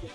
The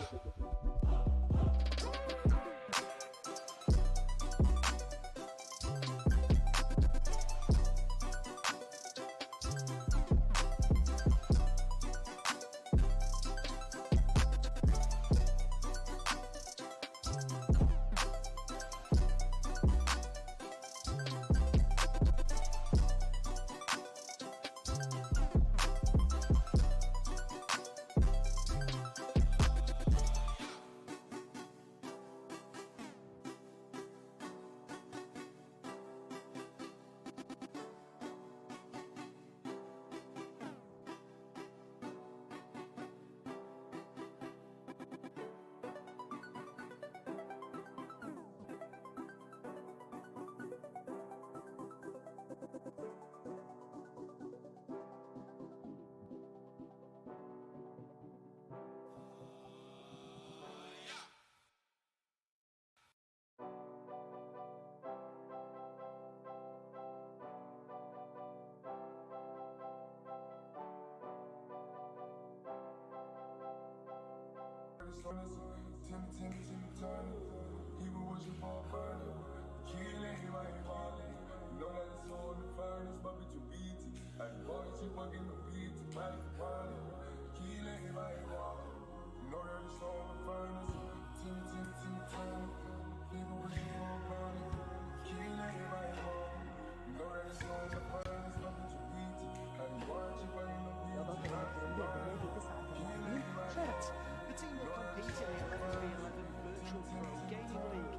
team will compete in the 11v11 Virtual Pro Gaming League.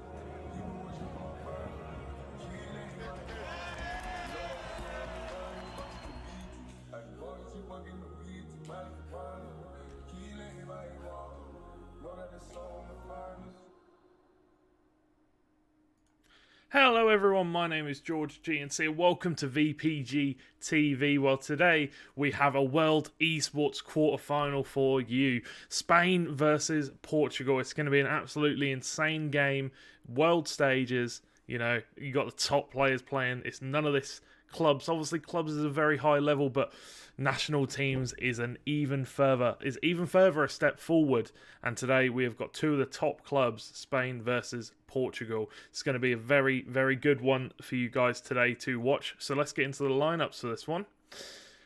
Hello everyone, my name is George GNC and welcome to VPG TV. Well, today we have a World Esports quarterfinal for you. Spain versus Portugal. It's going to be an absolutely insane game. World stages, you know, you got the top players playing. It's none of this clubs. Obviously clubs is a very high level, but national teams is even further a step forward. And today we have got two of the top clubs, Spain versus Portugal. It's going to be a very, very good one for you guys today to watch. So let's get into the lineups for this one.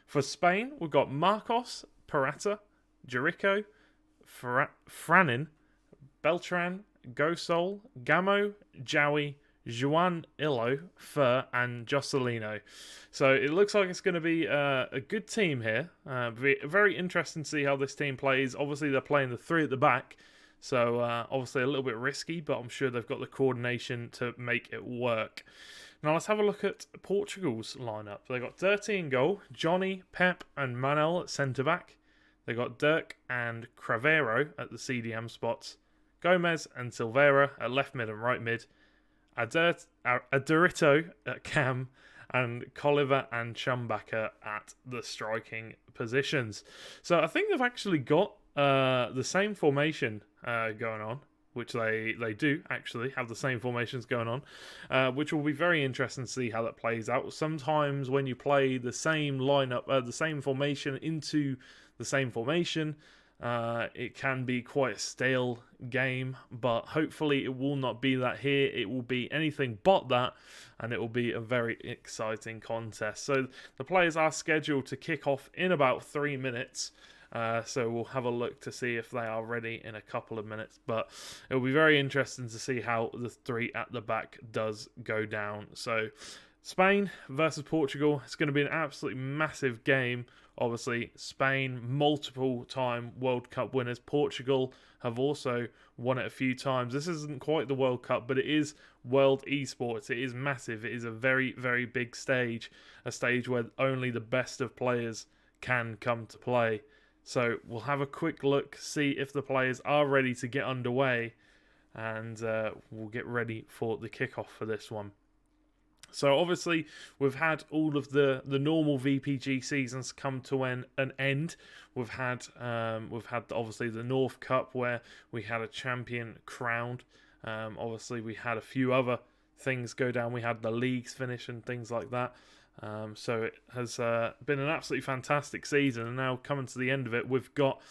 For Spain, we've got Marcos, Parata, Jericho, Franin, Beltran, Gosol, Gamo, Jowie, Juan Illo, Fur, and Jocelino. So it looks like it's going to be a good team here. Very interesting to see how this team plays. Obviously, they're playing the three at the back, so obviously a little bit risky, but I'm sure they've got the coordination to make it work. Now let's have a look at Portugal's lineup. They've got Dirty in goal, Johnny, Pep, and Manel at centre-back. They've got Dirk and Cravero at the CDM spots, Gomez and Silveira at left mid and right mid, Adurito at cam, and Colliver and Chumbacker at the striking positions. So I think they've actually got the same formation going on, which they do actually have the same formations going on, which will be very interesting to see how that plays out. Sometimes when you play the same lineup, the same formation into the same formation, it can be quite a stale game, but hopefully it will not be that here. It will be anything but that, and it will be a very exciting contest. So the players are scheduled to kick off in about 3 minutes. So we'll have a look to see if they are ready in a couple of minutes. But it will be very interesting to see how the three at the back does go down. So Spain versus Portugal. It's going to be an absolutely massive game. Obviously, Spain, multiple-time World Cup winners. Portugal have also won it a few times. This isn't quite the World Cup, but it is World Esports. It is massive. It is a very, very big stage. A stage where only the best of players can come to play. So we'll have a quick look, see if the players are ready to get underway. And we'll get ready for the kickoff for this one. So obviously we've had all of the normal VPG seasons come to an end. We've had obviously the North Cup where we had a champion crowned. Obviously we had a few other things go down. We had the leagues finish and things like that. So it has been an absolutely fantastic season, and now coming to the end of it, we've got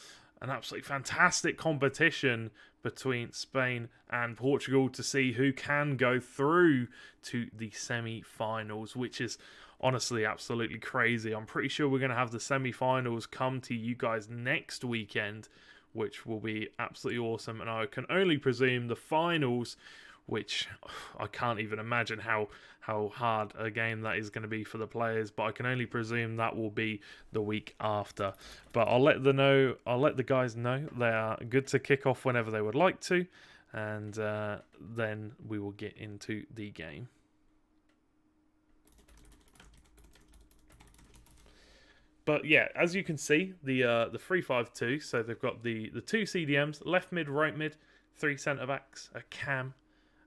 an absolutely fantastic competition between Spain and Portugal to see who can go through to the semi-finals, which is honestly absolutely crazy. I'm pretty sure we're going to have the semi-finals come to you guys next weekend, which will be absolutely awesome. And I can only presume the finals, which I can't even imagine how hard a game that is going to be for the players, but I can only presume that will be the week after. But I'll let the guys know they are good to kick off whenever they would like to, and then we will get into the game. But yeah, as you can see, the 3-5-2. So they've got the two CDMs, left mid, right mid, 3 centre backs, a cam,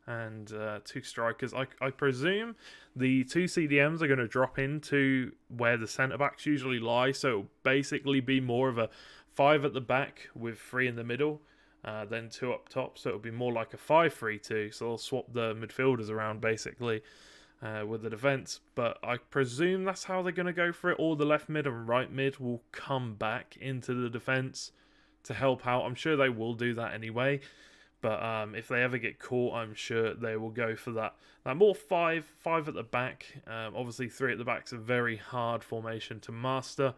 and 2 strikers. I presume the 2 CDMs are going to drop into where the centre backs usually lie. So it'll basically be more of a 5 at the back with 3 in the middle, then 2 up top. So it'll be more like a 5-3-2. So they'll swap the midfielders around basically. With the defence, but I presume that's how they're going to go for it. All the left mid and right mid will come back into the defence to help out. I'm sure they will do that anyway, but if they ever get caught, I'm sure they will go for that more 5 at the back. Obviously 3 at the back is a very hard formation to master,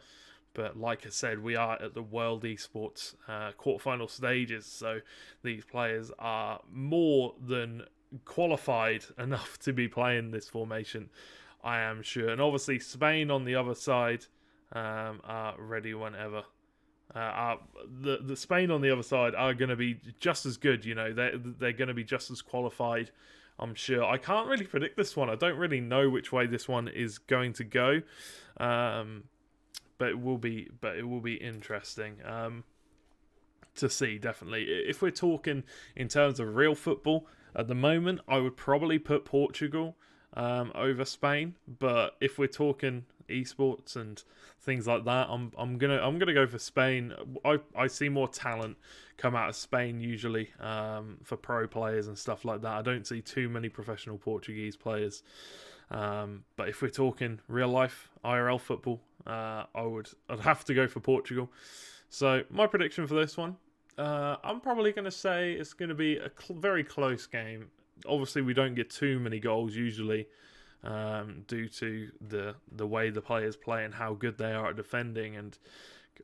but like I said, we are at the World Esports quarterfinal stages, so these players are more than qualified enough to be playing this formation, I am sure. And obviously Spain on the other side are ready whenever. The Spain on the other side are going to be just as good, you know. They're going to be just as qualified, I'm sure. I can't really predict this one. I don't really know which way this one is going to go, but it will be interesting to see, definitely. If we're talking in terms of real football, at the moment, I would probably put Portugal over Spain. But if we're talking esports and things like that, I'm gonna go for Spain. I see more talent come out of Spain usually for pro players and stuff like that. I don't see too many professional Portuguese players. But if we're talking real life IRL football, I'd have to go for Portugal. So my prediction for this one, I'm probably going to say it's going to be a very close game. Obviously, we don't get too many goals usually due to the way the players play and how good they are at defending and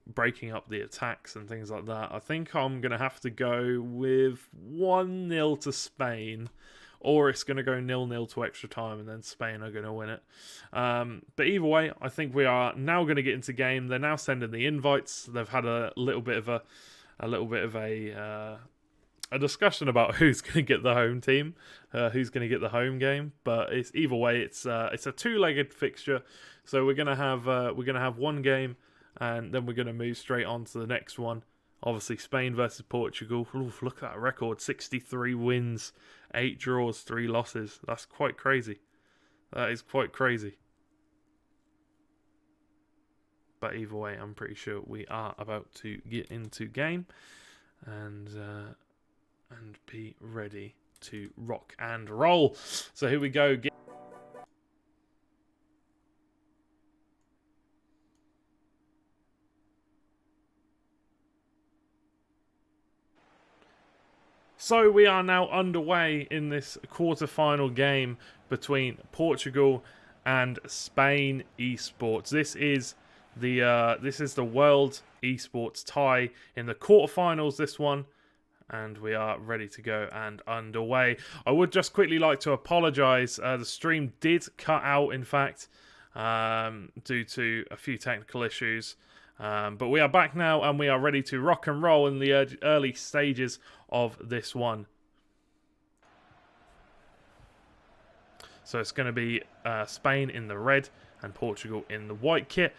breaking up the attacks and things like that. I think I'm going to have to go with 1-0 to Spain, or it's going to go 0-0 to extra time and then Spain are going to win it. But either way, I think we are now going to get into game. They're now sending the invites. They've had a little bit of a discussion about who's going to get the home team, who's going to get the home game. But it's either way, it's a 2-legged fixture. So we're gonna have one game, and then we're gonna move straight on to the next one. Obviously, Spain versus Portugal. Oof, look at that record: 63 wins, 8 draws, 3 losses. That's quite crazy. That is quite crazy. But either way, I'm pretty sure we are about to get into game and be ready to rock and roll. So here we go. So we are now underway in this quarter-final game between Portugal and Spain Esports. This is the World Esports tie in the quarterfinals. This one, and we are ready to go and underway. I would just quickly like to apologise. The stream did cut out, in fact, due to a few technical issues. But we are back now, and we are ready to rock and roll in the early stages of this one. So it's going to be Spain in the red and Portugal in the white kit.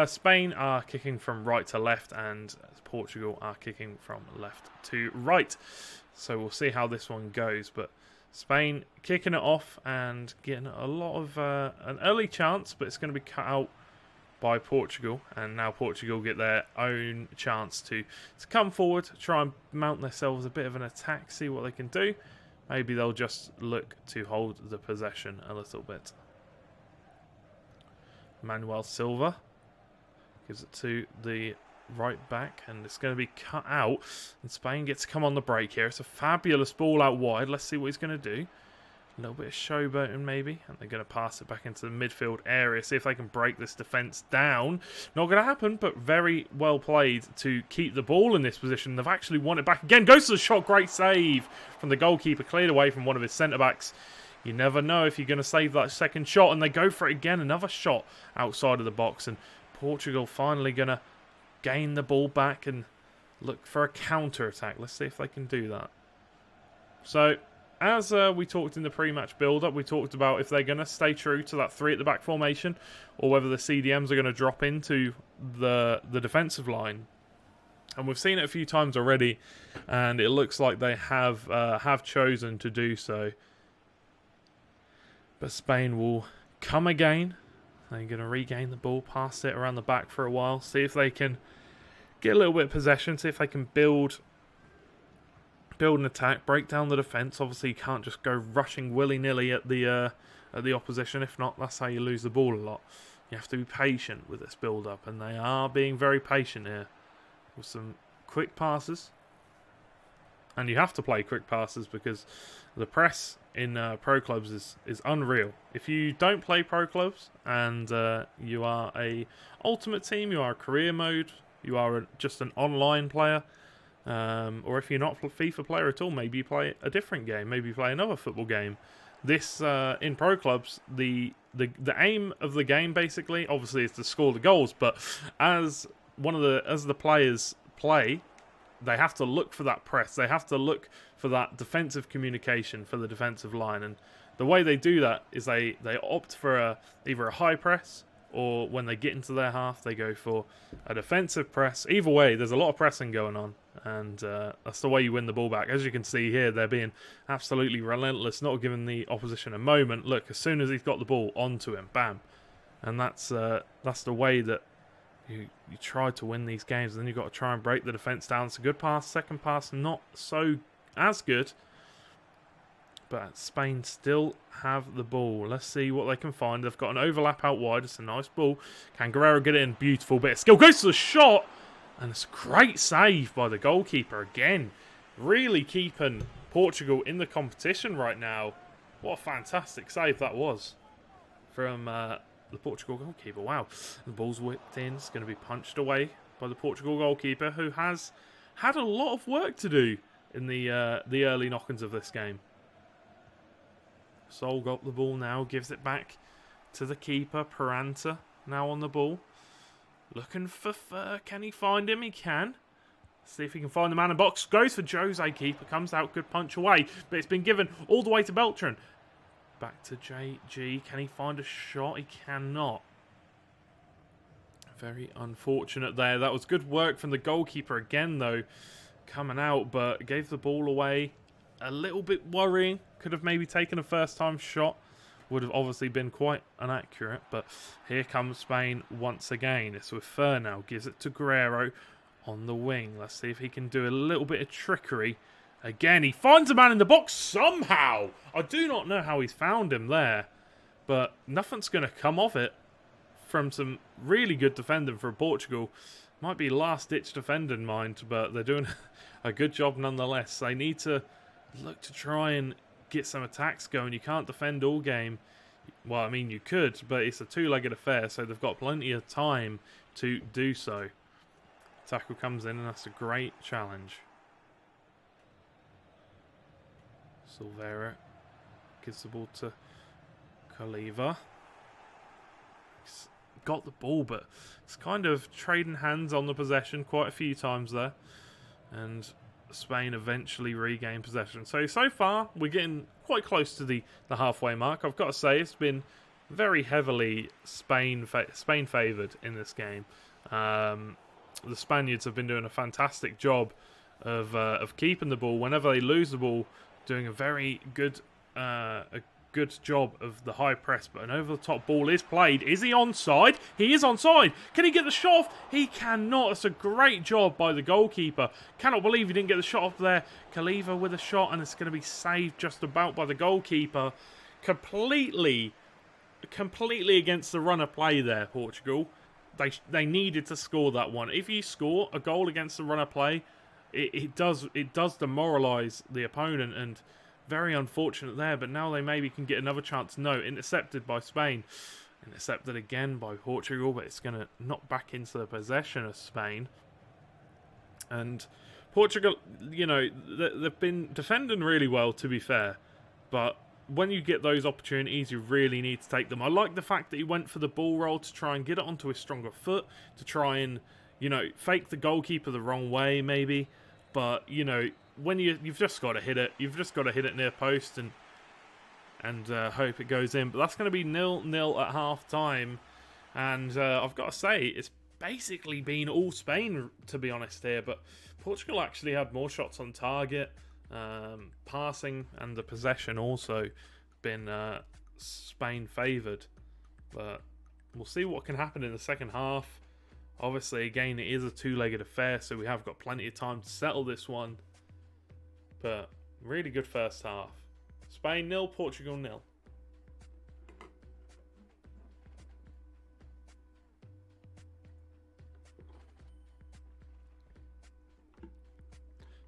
Spain are kicking from right to left, and Portugal are kicking from left to right. So we'll see how this one goes. But Spain kicking it off and getting a lot of an early chance, but it's going to be cut out by Portugal, and now Portugal get their own chance to come forward, try and mount themselves a bit of an attack, see what they can do. Maybe they'll just look to hold the possession a little bit. Manuel Silva gives it to the right back, and it's going to be cut out. And Spain gets to come on the break here. It's a fabulous ball out wide. Let's see what he's going to do. A little bit of showboating maybe, and they're going to pass it back into the midfield area. See if they can break this defence down. Not going to happen, but very well played to keep the ball in this position. They've actually won it back again. Goes to the shot. Great save from the goalkeeper. Cleared away from one of his centre-backs. You never know if you're going to save that second shot, and they go for it again. Another shot outside of the box, and Portugal finally going to gain the ball back and look for a counter-attack. Let's see if they can do that. So, as we talked in the pre-match build-up, we talked about if they're going to stay true to that 3 at the back formation, or whether the CDMs are going to drop into the defensive line. And we've seen it a few times already, and it looks like they have chosen to do so. But Spain will come again. They're going to regain the ball, pass it around the back for a while, see if they can get a little bit of possession, see if they can build an attack, break down the defence. Obviously, you can't just go rushing willy-nilly at the opposition. If not, that's how you lose the ball a lot. You have to be patient with this build-up, and they are being very patient here with some quick passes. And you have to play quick passes because the press in pro clubs is unreal. If you don't play pro clubs and you are a ultimate team, you are a career mode, you are just an online player, or if you're not a FIFA player at all, maybe you play a different game, maybe you play another football game. This in pro clubs, the aim of the game basically, obviously, is to score the goals. But as the players play, they have to look for that press. They have to look for that defensive communication for the defensive line, and the way they do that is they opt for either a high press, or when they get into their half, they go for a defensive press. Either way, there's a lot of pressing going on, and that's the way you win the ball back. As you can see here, they're being absolutely relentless, not giving the opposition a moment. Look, as soon as he's got the ball, onto him, bam. And that's the way that you try to win these games. And then you've got to try and break the defence down. It's a good pass. Second pass, not so as good. But Spain still have the ball. Let's see what they can find. They've got an overlap out wide. It's a nice ball. Can Guerrero get it in? Beautiful bit of skill. Goes to the shot. And it's a great save by the goalkeeper again. Really keeping Portugal in the competition right now. What a fantastic save that was from the Portugal goalkeeper. Wow. The ball's whipped in. It's going to be punched away by the Portugal goalkeeper, who has had a lot of work to do in the early knock-ins of this game. Sol got the ball now, gives it back to the keeper. Peranta now on the ball. Looking for Fur. Can he find him? He can. See if he can find the man in box. Goes for Jose. Keeper comes out. Good punch away. But it's been given all the way to Beltran. Back to JG. Can he find a shot? He cannot. Very unfortunate there. That was good work from the goalkeeper again, though, coming out, but gave the ball away. A little bit worrying. Could have maybe taken a first-time shot. Would have obviously been quite inaccurate, but here comes Spain once again. It's with Fur now. Gives it to Guerrero on the wing. Let's see if he can do a little bit of trickery. Again, he finds a man in the box somehow. I do not know how he's found him there, but nothing's going to come of it from some really good defending for Portugal. Might be last-ditch defending, mind, but they're doing a good job nonetheless. They need to look to try and get some attacks going. You can't defend all game. Well, I mean, you could, but it's a two-legged affair, so they've got plenty of time to do so. Tackle comes in, and that's a great challenge. Silveira gives the ball to Khaliva. He's got the ball, but it's kind of trading hands on the possession quite a few times there. And Spain eventually regain possession. So far, we're getting quite close to the halfway mark. I've got to say, it's been very heavily Spain favoured in this game. The Spaniards have been doing a fantastic job of keeping the ball. Whenever they lose the ball, doing a very good job of the high press, but an over-the-top ball is played. Is he onside? He is onside. Can he get the shot off? He cannot. It's a great job by the goalkeeper. Cannot believe he didn't get the shot off there. Khalifa with a shot, and it's going to be saved just about by the goalkeeper. Completely against the run of play there, Portugal. they needed to score that one. If you score a goal against the runner play, it does demoralise the opponent, and very unfortunate there. But now they maybe can get another chance. No, intercepted by Spain. Intercepted again by Portugal, but it's going to knock back into the possession of Spain. And Portugal, you know, they've been defending really well, to be fair. But when you get those opportunities, you really need to take them. I like the fact that he went for the ball roll to try and get it onto his stronger foot, to try and, you know, fake the goalkeeper the wrong way, maybe. But, you know, when you've just got to hit it. You've just got to hit it near post and hope it goes in. But that's going to be 0-0 at half-time. And I've got to say, it's basically been all Spain, to be honest here, but Portugal actually had more shots on target, passing and the possession also been Spain favoured, but we'll see what can happen in the second half. Obviously, again, it is a two-legged affair, so we have got plenty of time to settle this one, but really good first half. Spain 0, Portugal 0.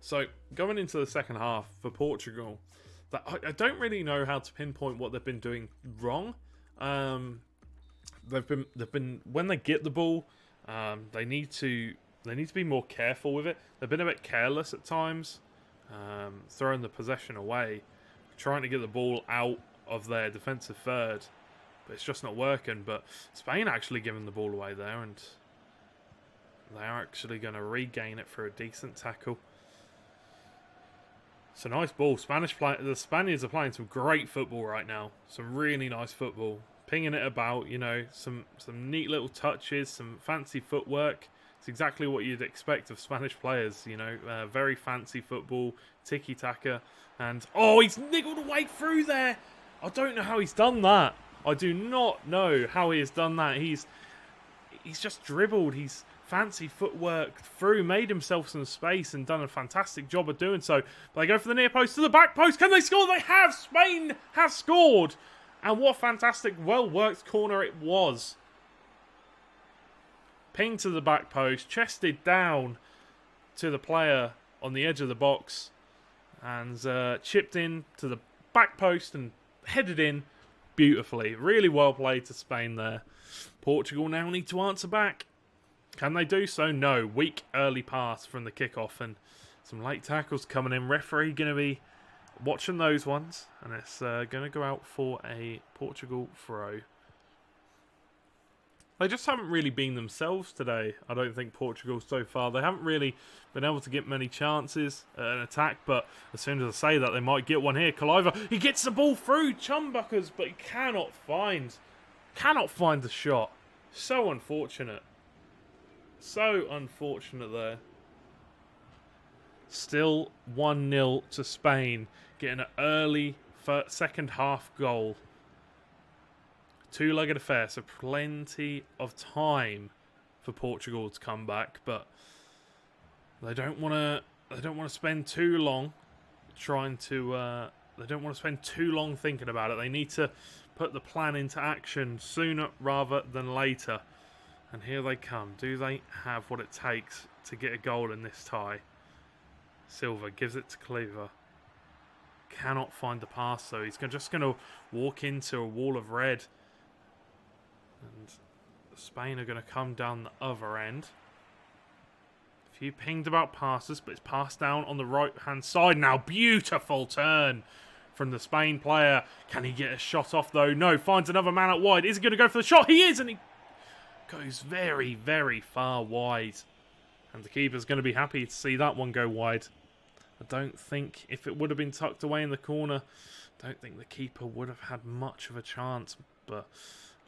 So, going into the second half for Portugal, I don't really know how to pinpoint what they've been doing wrong. They've been when they get the ball, they need to be more careful with it. They've been a bit careless at times, throwing the possession away, trying to get the ball out of their defensive third, but it's just not working. But Spain actually giving the ball away there, and they are actually going to regain it for a decent tackle. It's a nice ball. The Spaniards are playing some great football right now. Some really nice football. Pinging it about, you know, some neat little touches, some fancy footwork. It's exactly what you'd expect of Spanish players, you know. Very fancy football, tiki-taka. And, oh, he's niggled away through there. I don't know how he's done that. I do not know how he has done that. He's just dribbled. He's fancy footwork through, made himself some space and done a fantastic job of doing so. But they go for the near post to the back post. Can they score? They have! Spain has scored! And what a fantastic, well-worked corner it was. Ping to the back post, chested down to the player on the edge of the box, and chipped in to the back post and headed in beautifully. Really well played to Spain there. Portugal now need to answer back. Can they do so? No. Weak early pass from the kickoff and some late tackles coming in. Referee going to be watching those ones, and it's going to go out for a Portugal throw. They just haven't really been themselves today, I don't think, Portugal, so far. They haven't really been able to get many chances at an attack, but as soon as I say that, they might get one here. Kaliva, he gets the ball through Chumbuckers, but he cannot find the shot. So unfortunate. So unfortunate there. Still 1-0 to Spain, getting an early second half goal. Two-legged affair, so plenty of time for Portugal to come back, but they don't want to spend too long trying to. They don't want to spend too long thinking about it. They need to put the plan into action sooner rather than later. And here they come. Do they have what it takes to get a goal in this tie? Silva gives it to Cleaver. Cannot find the pass, though. He's just going to walk into a wall of red. And Spain are going to come down the other end. A few pinged about passes, but it's passed down on the right-hand side now. Beautiful turn from the Spain player. Can he get a shot off, though? No, finds another man out wide. Is he going to go for the shot? He is, and he goes very, very far wide. And the keeper's going to be happy to see that one go wide. I don't think, if it would have been tucked away in the corner, I don't think the keeper would have had much of a chance. But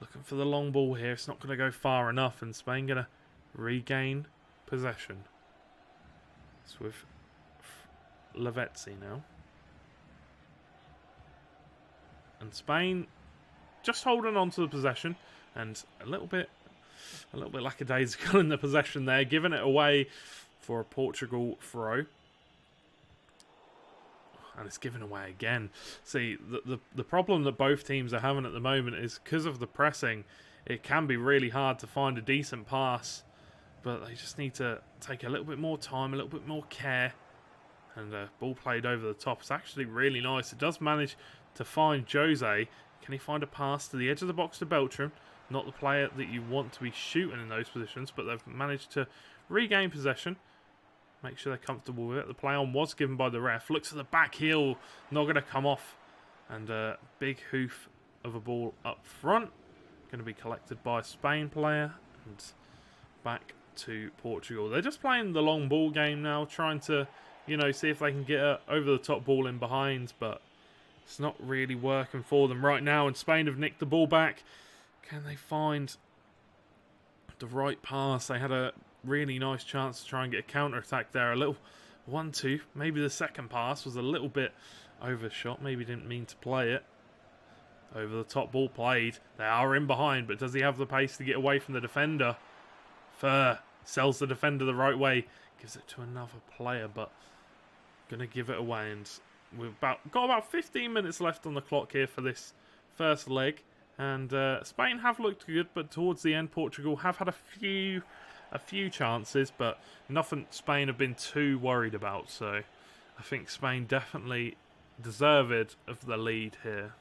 looking for the long ball here. It's not going to go far enough, and Spain going to regain possession. It's with Lavezzi now. And Spain just holding on to the possession, and a little bit lackadaisical in the possession there, giving it away for a Portugal throw. And it's given away again. See, the problem that both teams are having at the moment is because of the pressing, it can be really hard to find a decent pass. But they just need to take a little bit more time, a little bit more care. And ball played over the top. It's actually really nice. It does manage to find Jose. Can he find a pass to the edge of the box to Beltram? Not the player that you want to be shooting in those positions, but they've managed to regain possession. Make sure they're comfortable with it. The play on was given by the ref. Looks at the back heel. Not going to come off. And a big hoof of a ball up front. Going to be collected by a Spain player. And back to Portugal. They're just playing the long ball game now. Trying to, see if they can get a over-the-top ball in behind. But it's not really working for them right now. And Spain have nicked the ball back. Can they find the right pass? They had a really nice chance to try and get a counter-attack there. A little 1-2. Maybe the second pass was a little bit overshot. Maybe didn't mean to play it. Over the top ball played. They are in behind, but does he have the pace to get away from the defender? Fur sells the defender the right way. Gives it to another player, but going to give it away. And we've got about 15 minutes left on the clock here for this first leg. And Spain have looked good, but towards the end, Portugal have had a few chances, but nothing Spain have been too worried about. So I think Spain definitely deserved of the lead here.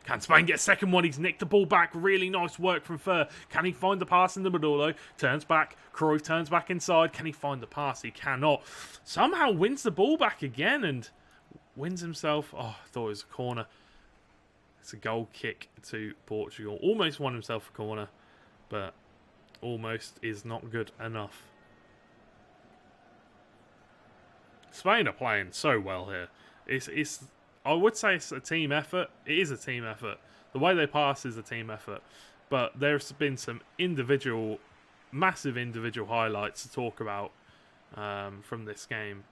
Can Spain get a second one? He's nicked the ball back. Really nice work from Fur. Can he find the pass in the middle, though? Turns back. Cruyff turns back inside. Can he find the pass? He cannot. Somehow wins the ball back again and wins himself. Oh, I thought it was a corner. It's a goal kick to Portugal. Almost won himself a corner, but almost is not good enough. Spain are playing so well here. I would say it's a team effort. It is a team effort. The way they pass is a team effort. But there's been some massive individual highlights to talk about from this game.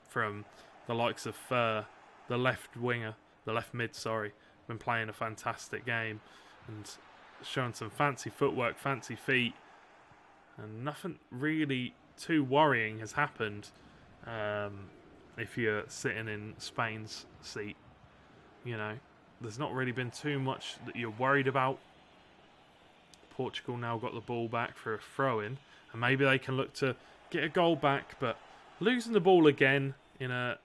From the likes of Fur, the left mid, been playing a fantastic game and showing some fancy footwork, fancy feet. And nothing really too worrying has happened if you're sitting in Spain's seat. There's not really been too much that you're worried about. Portugal now got the ball back for a throw-in, and maybe they can look to get a goal back, but losing the ball again in a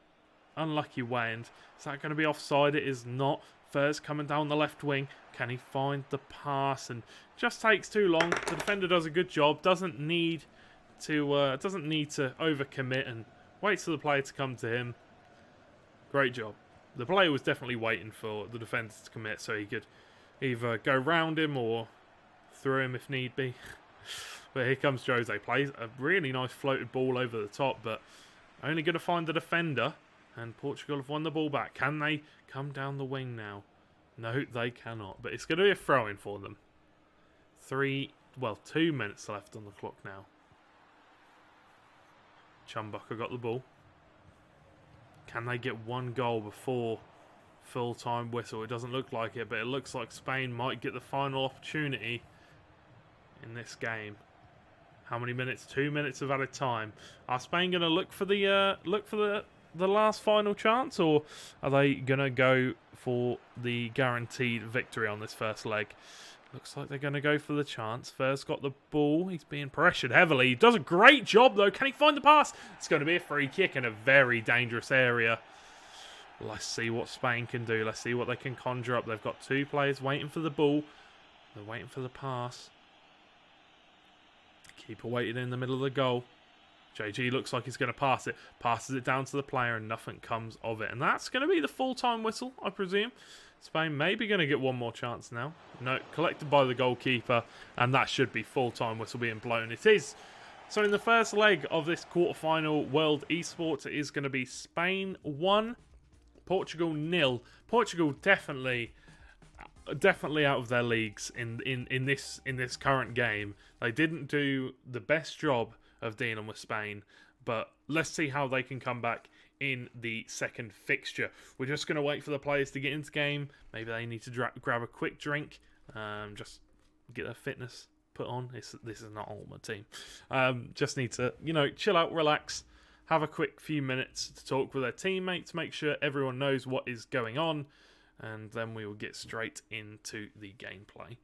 unlucky way. And is that going to be offside? It is not. Fur's coming down the left wing. Can he find the pass? And just takes too long. The defender does a good job. Doesn't need to overcommit and waits for the player to come to him. Great job. The player was definitely waiting for the defender to commit so he could either go round him or through him if need be. But here comes Jose. Plays a really nice floated ball over the top, but only going to find the defender. And Portugal have won the ball back. Can they come down the wing now? No, they cannot. But it's going to be a throw-in for them. 2 minutes left on the clock now. Chumbucker got the ball. Can they get one goal before full-time whistle? It doesn't look like it, but it looks like Spain might get the final opportunity in this game. How many minutes? 2 minutes of added time. Are Spain going to look for the last final chance, or are they going to go for the guaranteed victory on this first leg? Looks like they're going to go for the chance. First got the ball. He's being pressured heavily. He does a great job, though. Can he find the pass? It's going to be a free kick in a very dangerous area. Let's see what Spain can do. Let's see what they can conjure up. They've got 2 players waiting for the ball. They're waiting for the pass. Keeper waiting in the middle of the goal. JG looks like he's going to pass it. Passes it down to the player and nothing comes of it. And that's going to be the full-time whistle, I presume. Spain may be going to get one more chance now. No, collected by the goalkeeper. And that should be full-time whistle being blown. It is. So in the first leg of this quarterfinal World Esports, it is going to be Spain 1, Portugal 0. Portugal definitely out of their leagues in this current game. They didn't do the best job of dealing with Spain, but let's see how they can come back in the second fixture. We're just going to wait for the players to get into game. Maybe they need to grab a quick drink, just get their fitness put on. This is not all my team. Just need to, chill out, relax, have a quick few minutes to talk with their teammates, make sure everyone knows what is going on, and then we will get straight into the gameplay.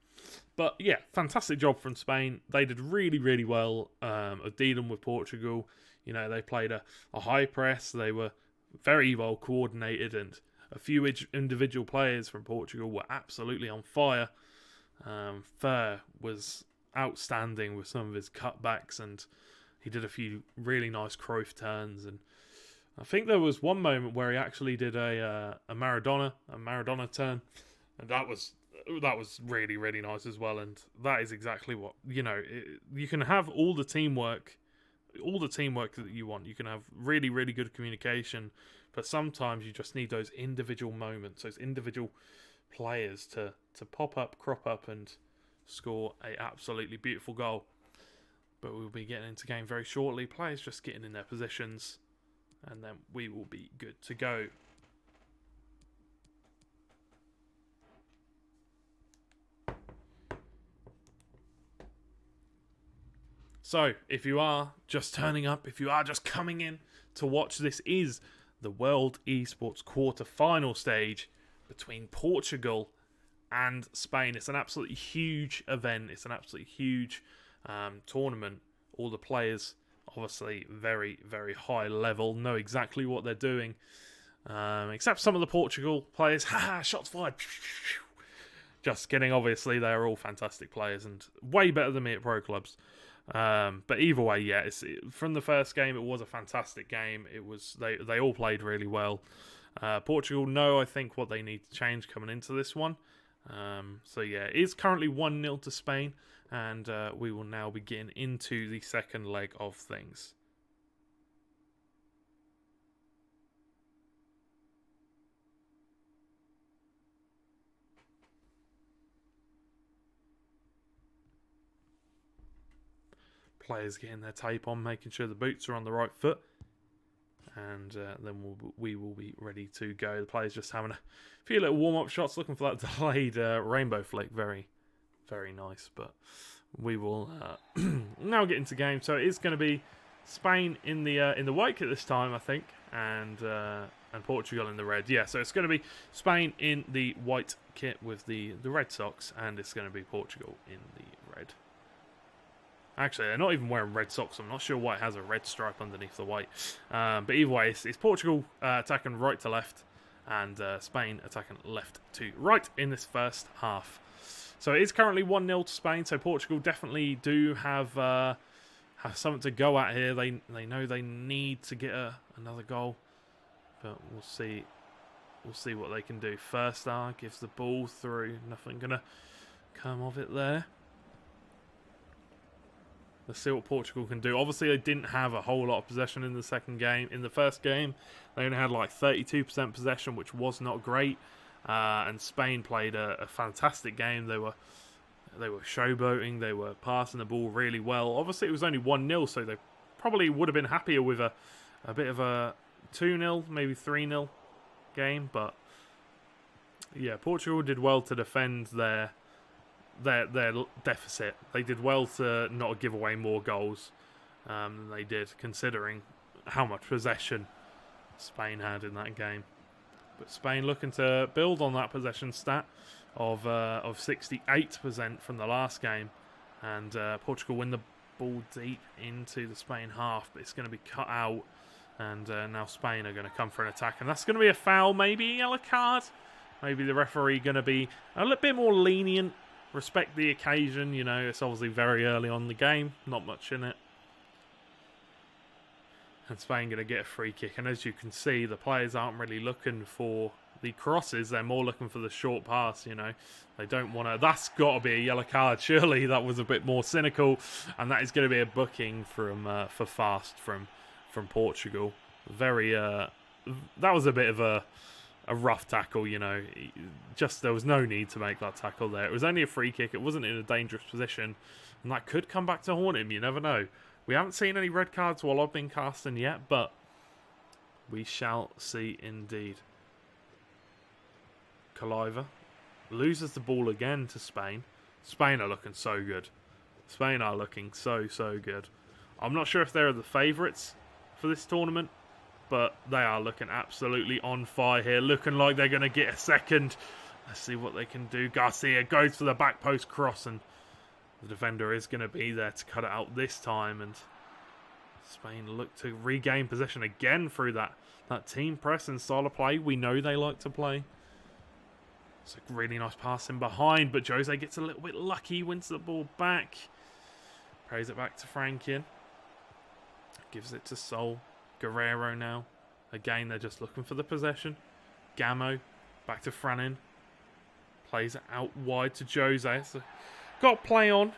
But yeah, fantastic job from Spain. They did really, really well of dealing with Portugal. You know, they played a high press. They were very well coordinated, and a few individual players from Portugal were absolutely on fire. Fer was outstanding with some of his cutbacks, and he did a few really nice Cruyff turns. And I think there was one moment where he actually did a Maradona turn, and that was really, really nice as well. And that is exactly what, you know, you can have all the teamwork that you want. You can have really, really good communication, but sometimes you just need those individual moments, those individual players to pop up, crop up, and score a absolutely beautiful goal. But we'll be getting into game very shortly. Players just getting in their positions, and then we will be good to go. So, if you are just turning up, if you are just coming in to watch, this is the World Esports quarter-final stage between Portugal and Spain. It's an absolutely huge event. It's an absolutely huge tournament. All the players, obviously, very, very high level, know exactly what they're doing. Except some of the Portugal players, shots fired. Just kidding, obviously, they're all fantastic players and way better than me at pro clubs. But either way, yeah, from the first game, it was a fantastic game. It was they all played really well. Portugal know, I think, what they need to change coming into this one. So yeah, it is currently 1-0 to Spain, and we will now begin into the second leg of things. Players getting their tape on, making sure the boots are on the right foot, and then we will be ready to go. The players just having a few little warm-up shots, looking for that delayed rainbow flick. Very, very nice. But we will now get into game. So it is going to be Spain in the white kit this time, I think, and Portugal in the red. Yeah, so it's going to be Spain in the white kit with the red socks, and it's going to be Portugal in the red. Actually, they're not even wearing red socks. I'm not sure why it has a red stripe underneath the white. But either way, it's Portugal attacking right to left, and Spain attacking left to right in this first half. So it is currently 1-0 to Spain. So Portugal definitely do have something to go at here. They know they need to get another goal, but we'll see. We'll see what they can do. First star gives the ball through. Nothing gonna come of it there. Let's see what Portugal can do. Obviously, they didn't have a whole lot of possession in the second game. In the first game, they only had like 32% possession, which was not great. And Spain played a fantastic game. They were showboating. They were passing the ball really well. Obviously, it was only 1-0, so they probably would have been happier with a bit of a 2-0, maybe 3-0 game. But yeah, Portugal did well to defend their deficit. They did well to not give away more goals than they did, considering how much possession Spain had in that game. But Spain looking to build on that possession stat of 68% from the last game, and Portugal win the ball deep into the Spain half, but it's going to be cut out, and now Spain are going to come for an attack, and that's going to be a foul, maybe a yellow card. Maybe the referee going to be a little bit more lenient. Respect the occasion, you know, it's obviously very early on in the game, not much in it. And Spain going to get a free kick, and as you can see, the players aren't really looking for the crosses, they're more looking for the short pass, you know. They don't want to, that's got to be a yellow card, surely. That was a bit more cynical, and that is going to be a booking from for Fast from Portugal. Very, that was a bit of a rough tackle, you know. Just there was no need to make that tackle there. It was only a free kick. It wasn't in a dangerous position, and that could come back to haunt him. You never know. We haven't seen any red cards while I've been casting yet, but we shall see indeed. Kaliva loses the ball again to Spain. Spain are looking so good. Spain are looking so good. I'm not sure if they're the favourites for this tournament. but they are looking absolutely on fire here. Looking like they're going to get a second. Let's see what they can do. Garcia goes for the back post cross, and the defender is going to be there to cut it out this time. And Spain look to regain possession again through that team press and style of play we know they like to play. It's a really nice pass in behind, but Jose gets a little bit lucky, wins the ball back. Prays it back to Frankin. Gives it to Sol. Guerrero now. Again, they're just looking for the possession. Gamo. Back to Franin. Plays it out wide to Jose. So got play on.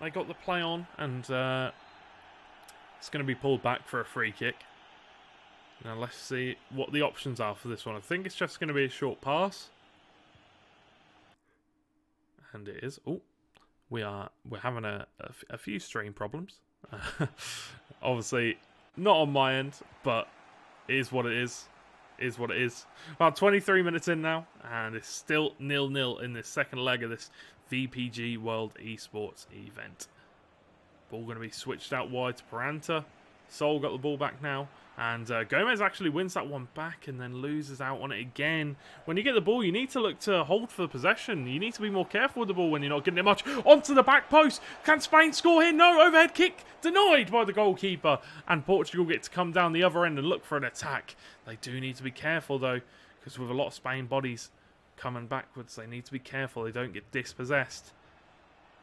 They got the play on. And it's going to be pulled back for a free kick. Now let's see what the options are for this one. I think it's just going to be a short pass. And it is. Oh, we're having a few stream problems. Obviously, not on my end, but it is what it is. Is what it is. About 23 minutes in now, and it's still 0-0 in this second leg of this VPG World Esports event. Ball going to be switched out wide to Peranta. Sol got the ball back now, and Gomez actually wins that one back and then loses out on it again. When you get the ball, you need to look to hold for the possession. You need to be more careful with the ball when you're not getting it much. Onto the back post. Can Spain score here? No, overhead kick denied by the goalkeeper. And Portugal get to come down the other end and look for an attack. They do need to be careful though, because with a lot of Spain bodies coming backwards, they need to be careful they don't get dispossessed.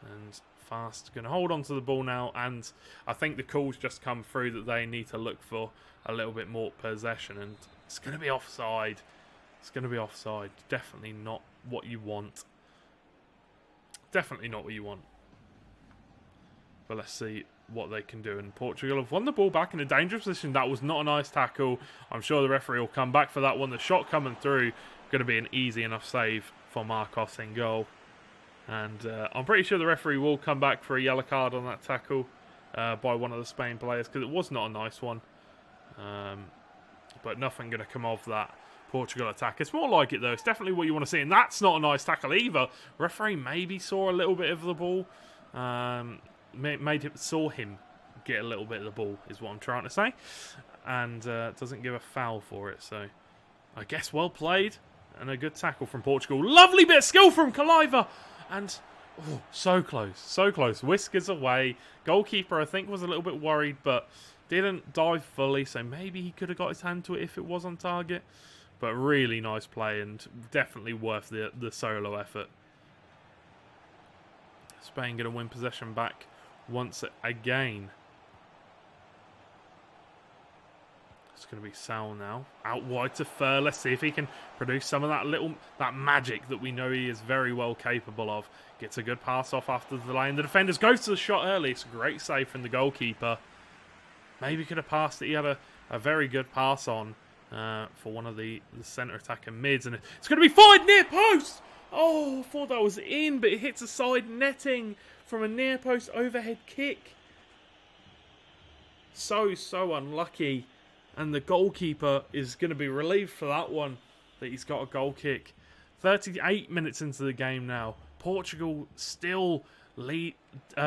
And Fast going to hold on to the ball now, and I think the call's just come through that they need to look for a little bit more possession, and it's going to be offside. It's going to be offside. Definitely not what you want. Definitely not what you want. But let's see what they can do. And Portugal have won the ball back in a dangerous position. That was not a nice tackle. I'm sure the referee will come back for that one. The shot coming through, going to be an easy enough save for Marcos in goal. And I'm pretty sure the referee will come back for a yellow card on that tackle by one of the Spain players, because it was not a nice one. But nothing going to come of that Portugal attack. It's more like it though. It's definitely what you want to see. And that's not a nice tackle either. Referee maybe saw a little bit of the ball. Saw him get a little bit of the ball is what I'm trying to say. And doesn't give a foul for it. So I guess well played. And a good tackle from Portugal. Lovely bit of skill from Kaliva. And oh, so close, so close. Whiskers away. Goalkeeper, I think, was a little bit worried, but didn't dive fully, so maybe he could have got his hand to it if it was on target. But really nice play, and definitely worth the solo effort. Spain going to win possession back once again. It's going to be Sal now. Out wide to Fur. Let's see if he can produce some of that magic that we know he is very well capable of. Gets a good pass off after the lane. The defenders goes to the shot early. It's a great save from the goalkeeper. Maybe could have passed it. He had a very good pass on for one of the centre attacker mids. And it's going to be fired near post. Oh, I thought that was in, but it hits a side netting from a near post overhead kick. So unlucky. And the goalkeeper is going to be relieved for that one, that he's got a goal kick. 38 minutes into the game now. Portugal still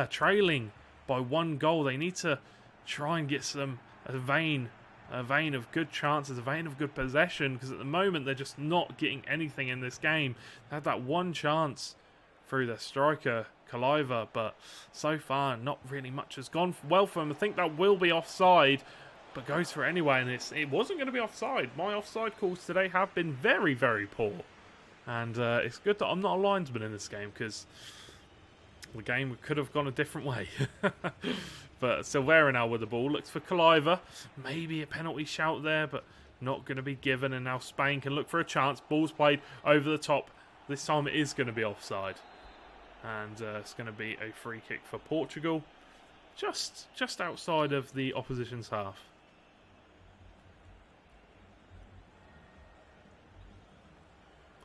trailing by 1 goal. They need to try and get a vein of good chances, a vein of good possession, because at the moment they're just not getting anything in this game. They had that one chance through their striker, Kaliva, but so far not really much has gone well for them. I think that will be offside, but goes for it anyway, and it wasn't going to be offside. My offside calls today have been very, very poor. And it's good that I'm not a linesman in this game, because the game could have gone a different way. But Silvera now with the ball. Looks for Kaliva. Maybe a penalty shout there, but not going to be given. And now Spain can look for a chance. Ball's played over the top. This time it is going to be offside. And it's going to be a free kick for Portugal. Just outside of the opposition's half.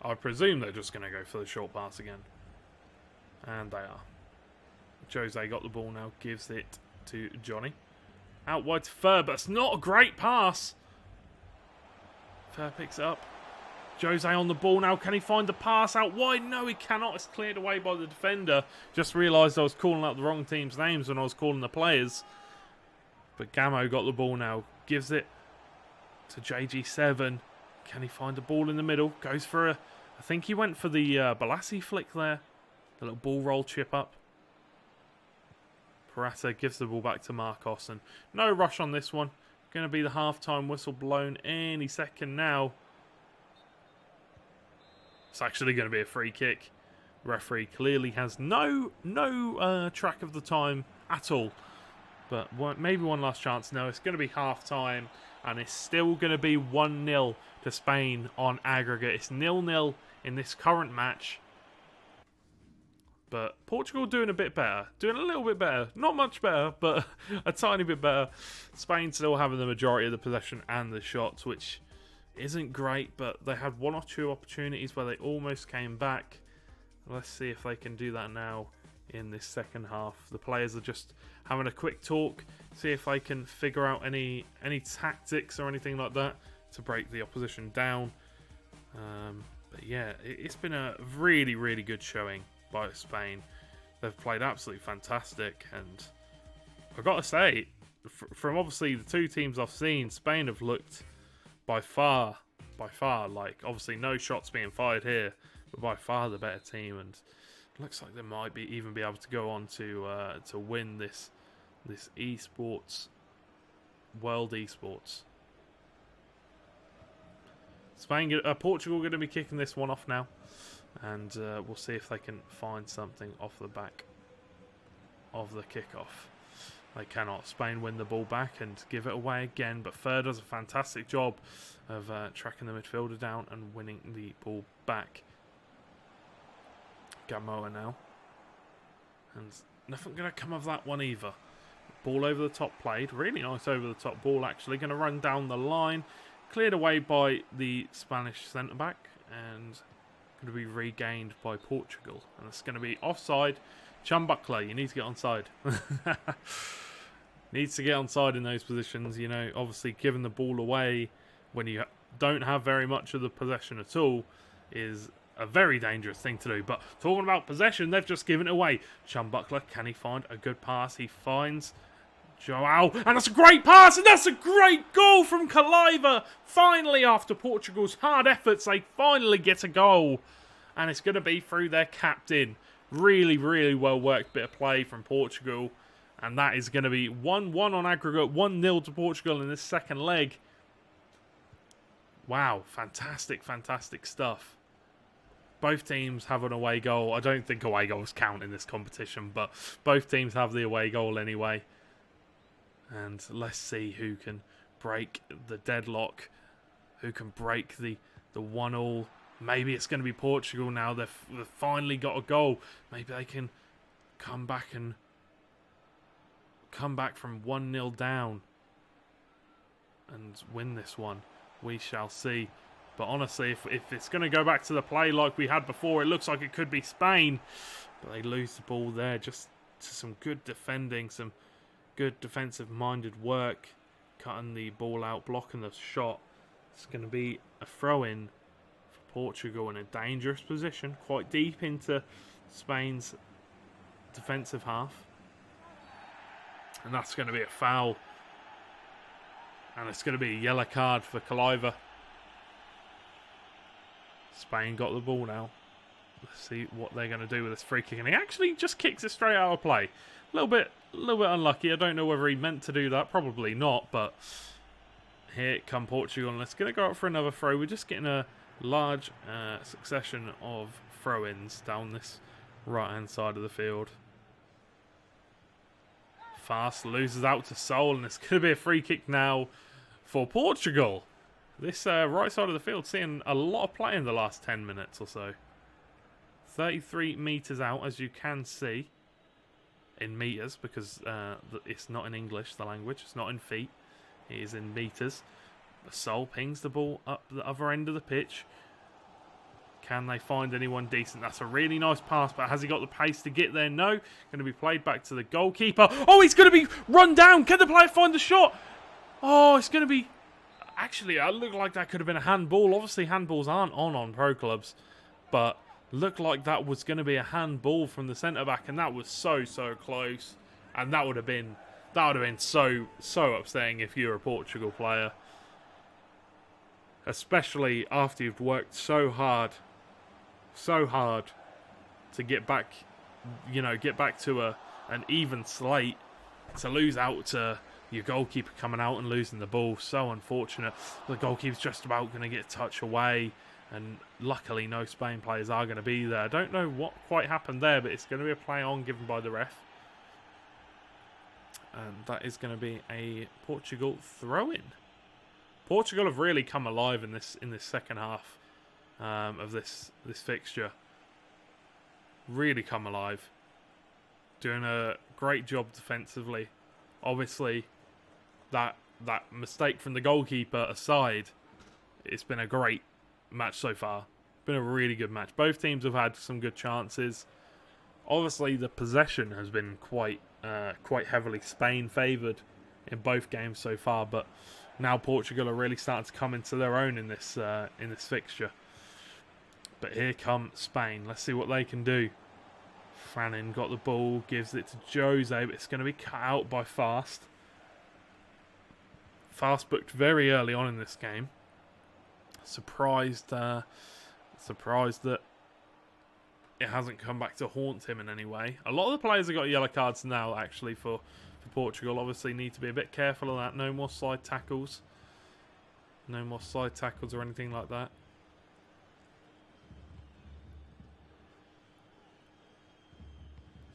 I presume they're just going to go for the short pass again. And they are. Jose got the ball now, gives it to Johnny. Out wide to Fur, but it's not a great pass. Fur picks it up. Jose on the ball now. Can he find the pass out wide? No, he cannot. It's cleared away by the defender. Just realised I was calling out the wrong team's names when I was calling the players. But Gamo got the ball now. Gives it to JG7. Can he find a ball in the middle? Goes for a... I think he went for the Balassi flick there. The little ball roll chip up. Parata gives the ball back to Marcos. And no rush on this one. Going to be the half-time whistle blown any second now. It's actually going to be a free kick. Referee clearly has no track of the time at all. But maybe one last chance. No, it's going to be half-time. And it's still going to be 1-0 to Spain on aggregate. It's 0-0 in this current match. But Portugal doing a bit better. Doing a little bit better. Not much better, but a tiny bit better. Spain still having the majority of the possession and the shots, which isn't great. But they had one or two opportunities where they almost came back. Let's see if they can do that now in this second half. The players are just having a quick talk. See if they can figure out any tactics or anything like that to break the opposition down. But yeah, it's been a really, really good showing by Spain. They've played absolutely fantastic, and I've got to say, from obviously the two teams I've seen, Spain have looked by far, like obviously no shots being fired here, but by far the better team, and it looks like they might even be able to go on to win this esports, world esports. Portugal going to be kicking this one off now. And we'll see if they can find something off the back of the kickoff. They cannot. Spain win the ball back and give it away again. But Fer does a fantastic job of tracking the midfielder down and winning the ball back. Gamoa now. And nothing going to come of that one either. Ball over the top played. Really nice over the top ball actually. Going to run down the line. Cleared away by the Spanish centre-back. And going to be regained by Portugal, and it's going to be offside. Chumbuckler, you need to get onside. Needs to get onside in those positions. You know, obviously giving the ball away when you don't have very much of the possession at all is a very dangerous thing to do. But talking about possession, they've just given it away. Chumbuckler, can he find a good pass? He finds Joao, and that's a great pass, and that's a great goal from Kaliva. Finally, after Portugal's hard efforts, they finally get a goal, and it's going to be through their captain. Really, really well worked bit of play from Portugal, and that is going to be 1-1 on aggregate, 1-0 to Portugal in this second leg. Wow, fantastic, fantastic stuff. Both teams have an away goal. I don't think away goals count in this competition, but both teams have the away goal anyway. And let's see who can break the deadlock, who can break the 1-1. Maybe it's going to be Portugal now. They've finally got a goal. Maybe they can come back from 1-0 down and win this one. We shall see. But honestly, if it's going to go back to the play like we had before, it looks like it could be Spain. But they lose the ball there. Just to some good defending, some good defensive-minded work, cutting the ball out, blocking the shot. It's going to be a throw-in for Portugal in a dangerous position, quite deep into Spain's defensive half. And that's going to be a foul. And it's going to be a yellow card for Kaliva. Spain got the ball now. Let's see what they're going to do with this free kick. And he actually just kicks it straight out of play. A little bit unlucky. I don't know whether he meant to do that. Probably not. But here come Portugal. And it's going to go out for another throw. We're just getting a large succession of throw-ins down this right-hand side of the field. Fast loses out to Sol. And it's going to be a free kick now for Portugal. This right side of the field seeing a lot of play in the last 10 minutes or so. 33 metres out, as you can see, in metres, because it's not in English, the language. It's not in feet. It is in metres. Sol pings the ball up the other end of the pitch. Can they find anyone decent? That's a really nice pass, but has he got the pace to get there? No. Going to be played back to the goalkeeper. Oh, he's going to be run down. Can the player find the shot? Oh, it's going to be... Actually, it looked like that could have been a handball. Obviously, handballs aren't on pro clubs, but looked like that was going to be a handball from the centre back, and that was so close. And that would have been so upsetting if you're a Portugal player. especially after you've worked so hard to get back, get back to an even slate. To lose out to your goalkeeper coming out and losing the ball, so unfortunate. The goalkeeper's just about going to get a touch away, and luckily no Spain players are going to be there. I don't know what quite happened there, but it's going to be a play on given by the ref. And that is going to be a Portugal throw-in. Portugal have really come alive in this second half of this fixture. Really come alive. Doing a great job defensively. Obviously, that mistake from the goalkeeper aside, it's been a great match so far. Been a really good match. Both teams have had some good chances. Obviously, the possession has been quite heavily Spain favoured in both games so far, but now Portugal are really starting to come into their own in this fixture. But here come Spain. Let's see what they can do. Franin got the ball, gives it to Jose, but it's going to be cut out by Fast. Fast booked very early on in this game. Surprised that it hasn't come back to haunt him in any way. A lot of the players have got yellow cards now, actually, for Portugal. Obviously, need to be a bit careful of that. No more side tackles. No more side tackles or anything like that.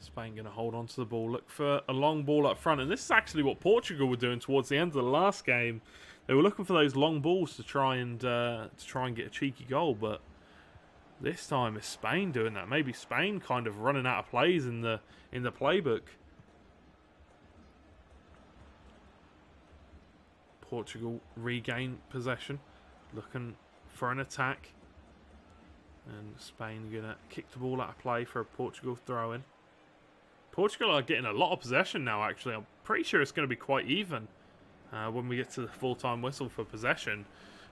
Spain going to hold on to the ball, look for a long ball up front. And this is actually what Portugal were doing towards the end of the last game. They were looking for those long balls to try and get a cheeky goal, but this time it's Spain doing that. Maybe Spain kind of running out of plays in the playbook. Portugal regain possession, looking for an attack. And Spain going to kick the ball out of play for a Portugal throw-in. Portugal are getting a lot of possession now, actually. I'm pretty sure it's going to be quite even when we get to the full-time whistle for possession.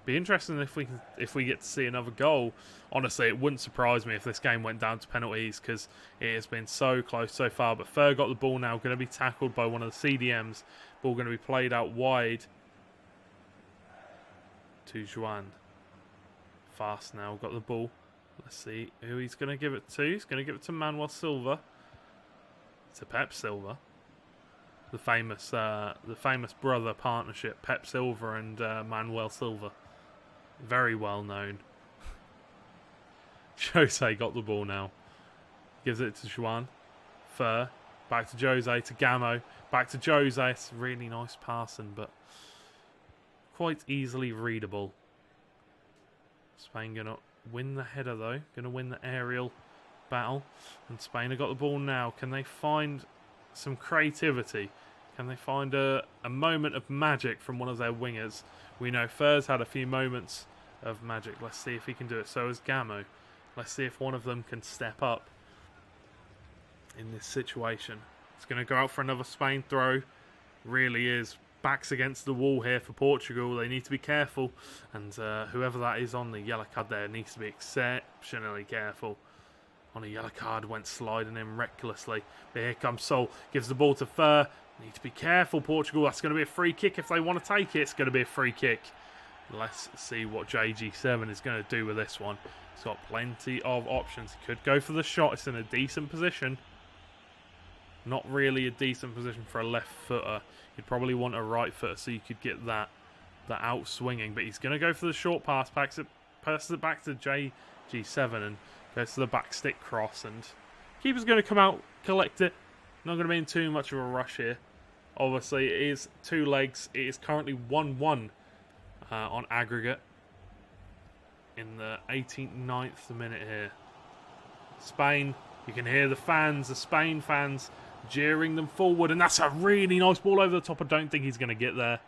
Be interesting if we get to see another goal. Honestly, it wouldn't surprise me if this game went down to penalties because it has been so close so far. But Fer got the ball now, going to be tackled by one of the CDMs. Ball going to be played out wide to Juan. Fast now, got the ball. Let's see who he's going to give it to. He's going to give it to Manuel Silva. To Pep Silva, the famous brother partnership, Pep Silva and Manuel Silva, very well known. Jose got the ball now, gives it to Juan, Fer, back to Jose, to Gamo, back to Jose. It's really nice passing, but quite easily readable. Spain gonna win the header though, gonna win the aerial battle, and Spain have got the ball now. Can they find some creativity? Can they find a moment of magic from one of their wingers? We know Fer's had a few moments of magic. Let's see if he can do it. So has Gamo. Let's see if one of them can step up in this situation. It's going to go out for another Spain throw. Really is. Backs against the wall here for Portugal. They need to be careful, and whoever that is on the yellow card there needs to be exceptionally careful. On a yellow card, went sliding in recklessly. But here comes Sol, gives the ball to Fer. Need to be careful, Portugal. That's going to be a free kick if they want to take it. It's going to be a free kick. Let's see what JG7 is going to do with this one. He's got plenty of options. He could go for the shot. It's in a decent position. Not really a decent position for a left footer. You'd probably want a right footer so you could get that out swinging. But he's going to go for the short pass. Passes it back to JG7 and goes to the back stick cross, and keeper's going to come out, collect it. Not going to be in too much of a rush here. Obviously, it is two legs. It is currently 1-1 on aggregate in the 89th minute here. Spain, you can hear the Spain fans, jeering them forward, and that's a really nice ball over the top. I don't think he's going to get there.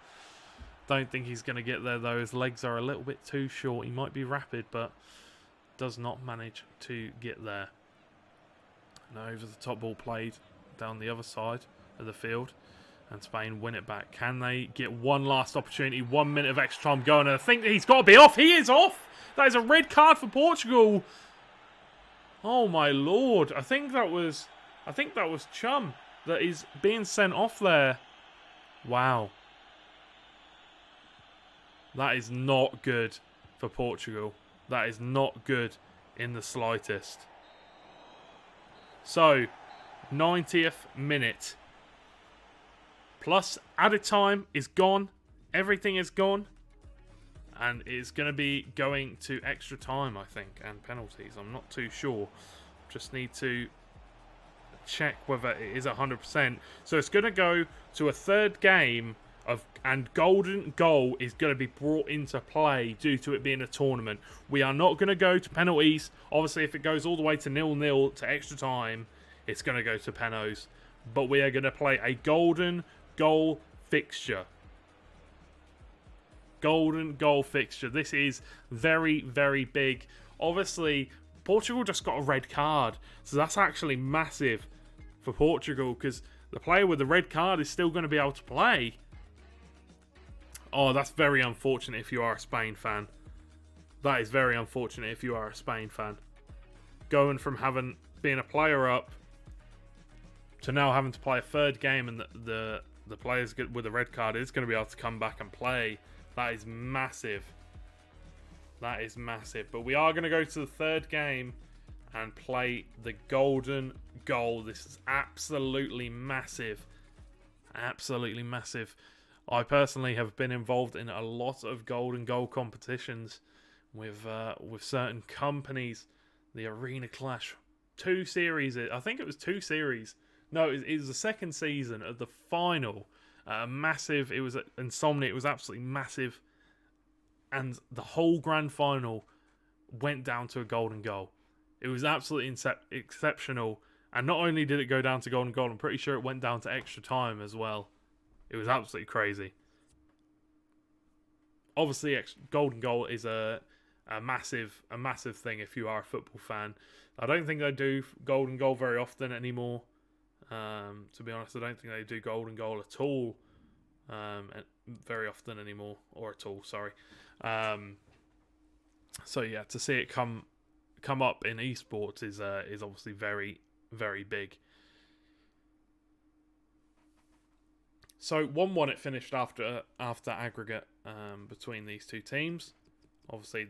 Don't think he's going to get there, though. His legs are a little bit too short. He might be rapid, but does not manage to get there. And over the top ball played down the other side of the field, and Spain win it back. Can they get one last opportunity? 1 minute of extra time going, and I think he's got to be off. He is off. That is a red card for Portugal. Oh my lord! I think that was Chum that is being sent off there. Wow. That is not good. for Portugal. That is not good in the slightest. So, 90th minute. Plus, added time is gone. Everything is gone. And it's going to be going to extra time, I think, and penalties. I'm not too sure. Just need to check whether it is 100%. So it's going to go to a third game and golden goal is going to be brought into play due to it being a tournament. We are not going to go to penalties. Obviously, if it goes all the way to 0-0 to extra time, it's going to go to penos. But we are going to play a golden goal fixture. Golden goal fixture. This is very, very big. Obviously, Portugal just got a red card. So that's actually massive for Portugal because the player with the red card is still going to be able to play. Oh, that's very unfortunate if you are a Spain fan. That is very unfortunate if you are a Spain fan. Going from being a player up to now having to play a third game and the players with the red card is going to be able to come back and play. That is massive. That is massive. But we are going to go to the third game and play the golden goal. This is absolutely massive. Absolutely massive. I personally have been involved in a lot of golden goal competitions with certain companies. The Arena Clash 2 series. I think it was 2 series. No, it was the second season of the final. Massive. It was at Insomnia. It was absolutely massive. And the whole grand final went down to a golden goal. It was absolutely exceptional. And not only did it go down to golden goal, I'm pretty sure it went down to extra time as well. It was absolutely crazy. Obviously, golden goal is a massive thing if you are a football fan. I don't think they do golden goal very often anymore. To be honest, I don't think they do golden goal at all very often anymore, or at all. Sorry. So yeah, to see it come up in esports is obviously very, very big. So 1-1 it finished after aggregate between these two teams. Obviously,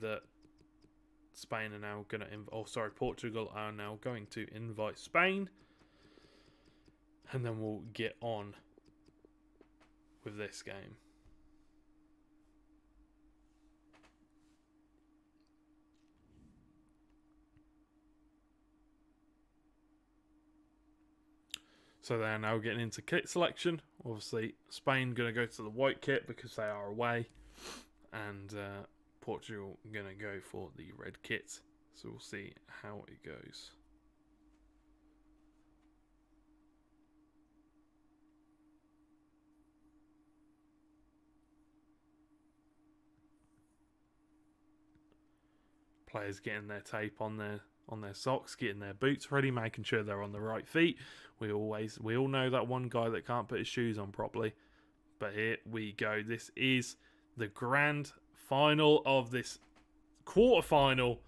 Spain are now going to Portugal are now going to invite Spain. And then we'll get on with this game. So they're now getting into kit selection. Obviously, Spain going to go to the white kit because they are away. And Portugal going to go for the red kit. So we'll see how it goes. Players getting their tape on their socks, getting their boots ready, making sure they're on the right feet. We all know that one guy that can't put his shoes on properly. But here we go. This is the grand final of this quarterfinal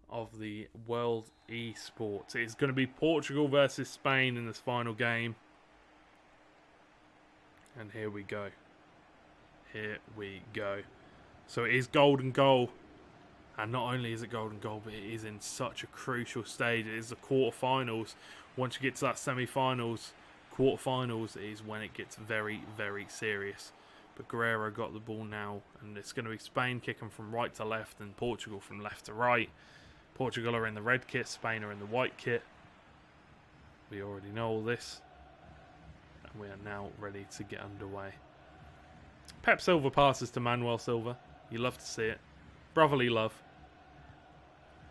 of the World Esports. It's going to be Portugal versus Spain in this final game. And here we go. Here we go. So it is golden goal. And not only is it golden goal, but it is in such a crucial stage. It is the quarterfinals. Once you get to that semi-finals, quarterfinals is when it gets very, very serious. But Guerrero got the ball now, and it's going to be Spain kicking from right to left and Portugal from left to right. Portugal are in the red kit, Spain are in the white kit. We already know all this. And we are now ready to get underway. Pep Silva passes to Manuel Silva. You love to see it. Brotherly love.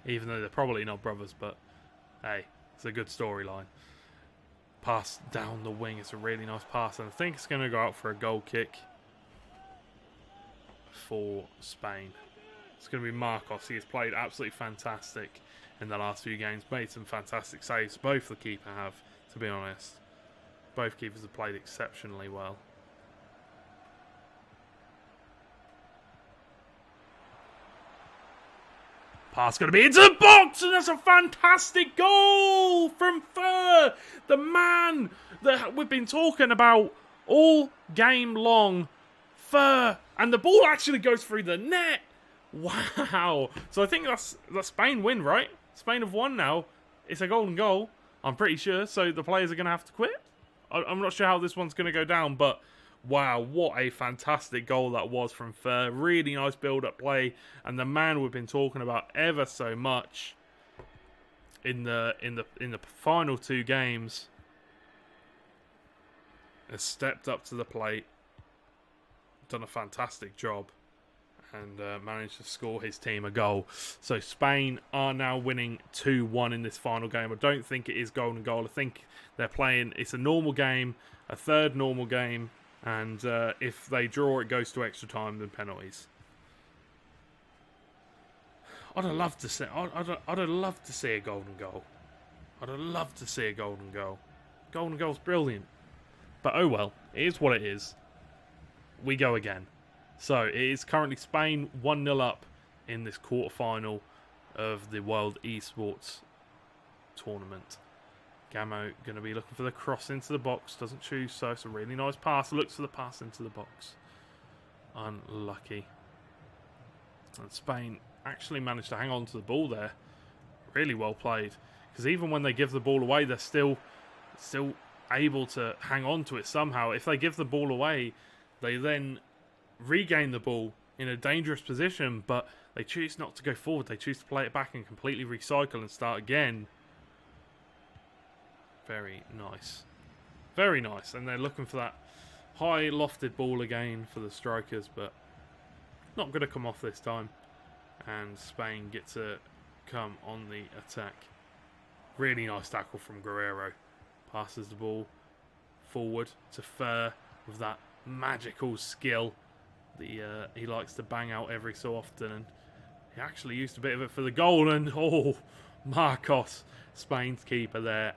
Even though they're probably not brothers, but hey, it's a good storyline. Pass down the wing. It's a really nice pass, and I think it's going to go out for a goal kick for Spain. It's going to be Marcos. He has played absolutely fantastic in the last few games. Made some fantastic saves. Both the keeper have, to be honest. Both keepers have played exceptionally well. Pass going to be into the box, and that's a fantastic goal from Fur, the man that we've been talking about all game long. Fur, and the ball actually goes through the net. Wow. So I think that's Spain win, right? Spain have won now. It's a golden goal, I'm pretty sure. So the players are going to have to quit. I'm not sure how this one's going to go down, but wow, what a fantastic goal that was from Fer. Really nice build-up play, and the man we've been talking about ever so much in the final 2 games has stepped up to the plate, done a fantastic job, and managed to score his team a goal. So Spain are now winning 2-1 in this final game. I don't think it is golden goal. I think they're playing, it's a normal game, a third normal game, and if they draw, it goes to extra time, then penalties. I'd have loved to see. I'd have loved to see a golden goal. I'd have loved to see a golden goal. Golden goal's brilliant, but oh well. It is what it is. We go again. So it is currently Spain 1-0 up in this quarterfinal of the World Esports tournament. Gamo going to be looking for the cross into the box. Doesn't choose, so it's a really nice pass. Looks for the pass into the box. Unlucky. And Spain actually managed to hang on to the ball there. Really well played. Because even when they give the ball away, they're still able to hang on to it somehow. If they give the ball away, they then regain the ball in a dangerous position, but they choose not to go forward. They choose to play it back and completely recycle and start again. Very nice. Very nice. And they're looking for that high lofted ball again for the strikers, but not going to come off this time. And Spain get to come on the attack. Really nice tackle from Guerrero. Passes the ball forward to Fer with that magical skill that he likes to bang out every so often, and he actually used a bit of it for the goal. And Marcos, Spain's keeper there,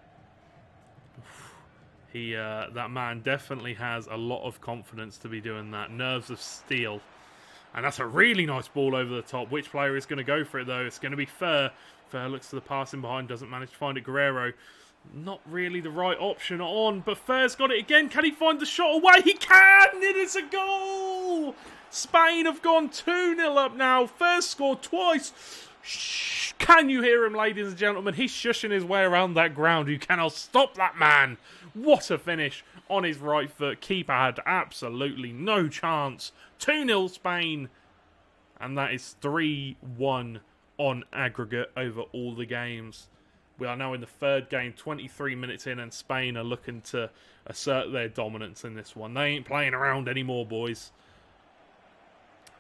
that man definitely has a lot of confidence to be doing that. Nerves of steel. And that's a really nice ball over the top. Which player is going to go for it though? It's going to be Fer. Fer looks to the passing behind, doesn't manage to find it. Guerrero, not really the right option on, but Fer's got it again. Can he find the shot away? He can! It is a goal! Spain have gone 2-0 up now. Fer scored twice. Shh. Can you hear him, ladies and gentlemen? He's shushing his way around that ground. You cannot stop that man. What a finish on his right foot. Keeper had absolutely no chance. 2-0 Spain. And that is 3-1 on aggregate over all the games. We are now in the third game, 23 minutes in, and Spain are looking to assert their dominance in this one. They ain't playing around anymore, boys.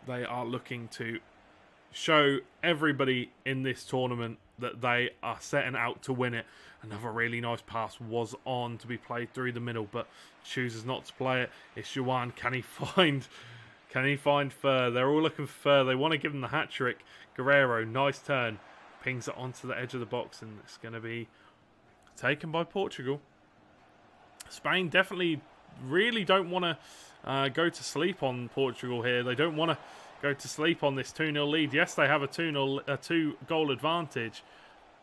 They are looking to show everybody in this tournament that they are setting out to win it. Another really nice pass was on to be played through the middle, but chooses not to play it. It's Juan. Can he find Fer? They're all looking for Fer. They want to give him the hat-trick. Guerrero, nice turn. Pings it onto the edge of the box, and it's going to be taken by Portugal. Spain definitely really don't want to go to sleep on Portugal here. They don't want to go to sleep on this 2-0 lead. Yes, they have a 2-goal advantage,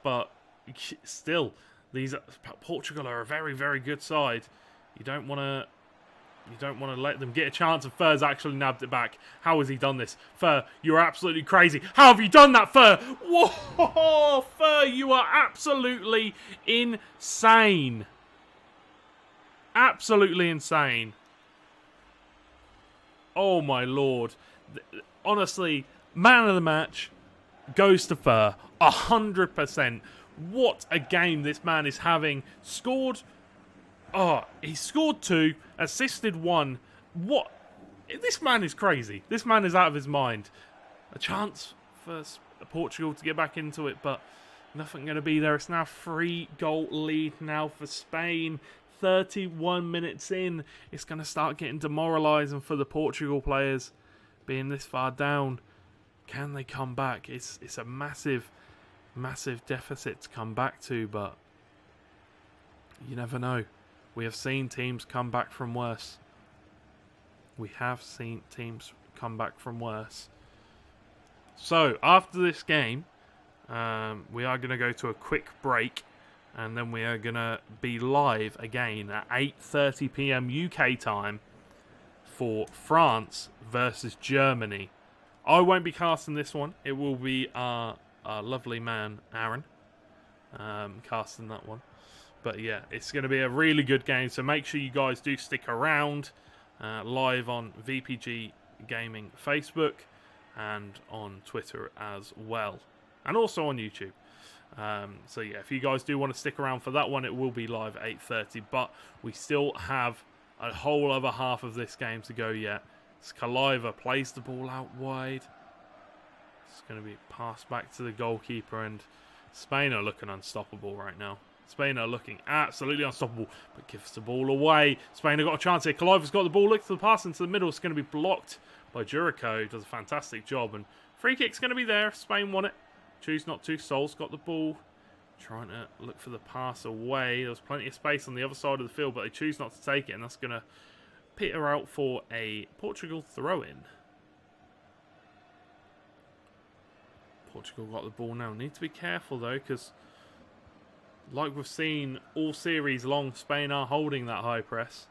but still, Portugal are a very, very good side. You don't want to let them get a chance, and Fer's actually nabbed it back. How has he done this? Fer, you're absolutely crazy. How have you done that, Fer? Whoa, Fer, you are absolutely insane. Absolutely insane. Oh my lord. Honestly, man of the match goes to Fer. 100%. What a game this man is having. He scored 2, assisted 1. What? This man is crazy. This man is out of his mind. A chance for Portugal to get back into it, but nothing going to be there. It's now 3-goal lead now for Spain. 31 minutes in. It's going to start getting demoralising for the Portugal players being this far down. Can they come back? It's a massive, massive deficit to come back to, but you never know. We have seen teams come back from worse. We have seen teams come back from worse. So, after this game, we are going to go to a quick break, and then we are going to be live again at 8:30 PM UK time for France versus Germany. I won't be casting this one. It will be our lovely man, Aaron, casting that one. But yeah, it's going to be a really good game, so make sure you guys do stick around live on VPG Gaming Facebook and on Twitter as well. And also on YouTube. So yeah, if you guys do want to stick around for that one, it will be live at 8:30. But we still have a whole other half of this game to go yet. Kaliva plays the ball out wide. It's going to be passed back to the goalkeeper, and Spain are looking unstoppable right now. Spain are looking absolutely unstoppable, but gives the ball away. Spain have got a chance here. Kaliva's got the ball, looks to the pass into the middle. It's going to be blocked by Jericho. Does a fantastic job, and free kick's going to be there. Spain won it. Choose not to. Sol's got the ball. Trying to look for the pass away. There's plenty of space on the other side of the field, but they choose not to take it, and that's going to peter out for a Portugal throw-in. Portugal got the ball now. Need to be careful, though, because like we've seen all series long, Spain are holding that high press.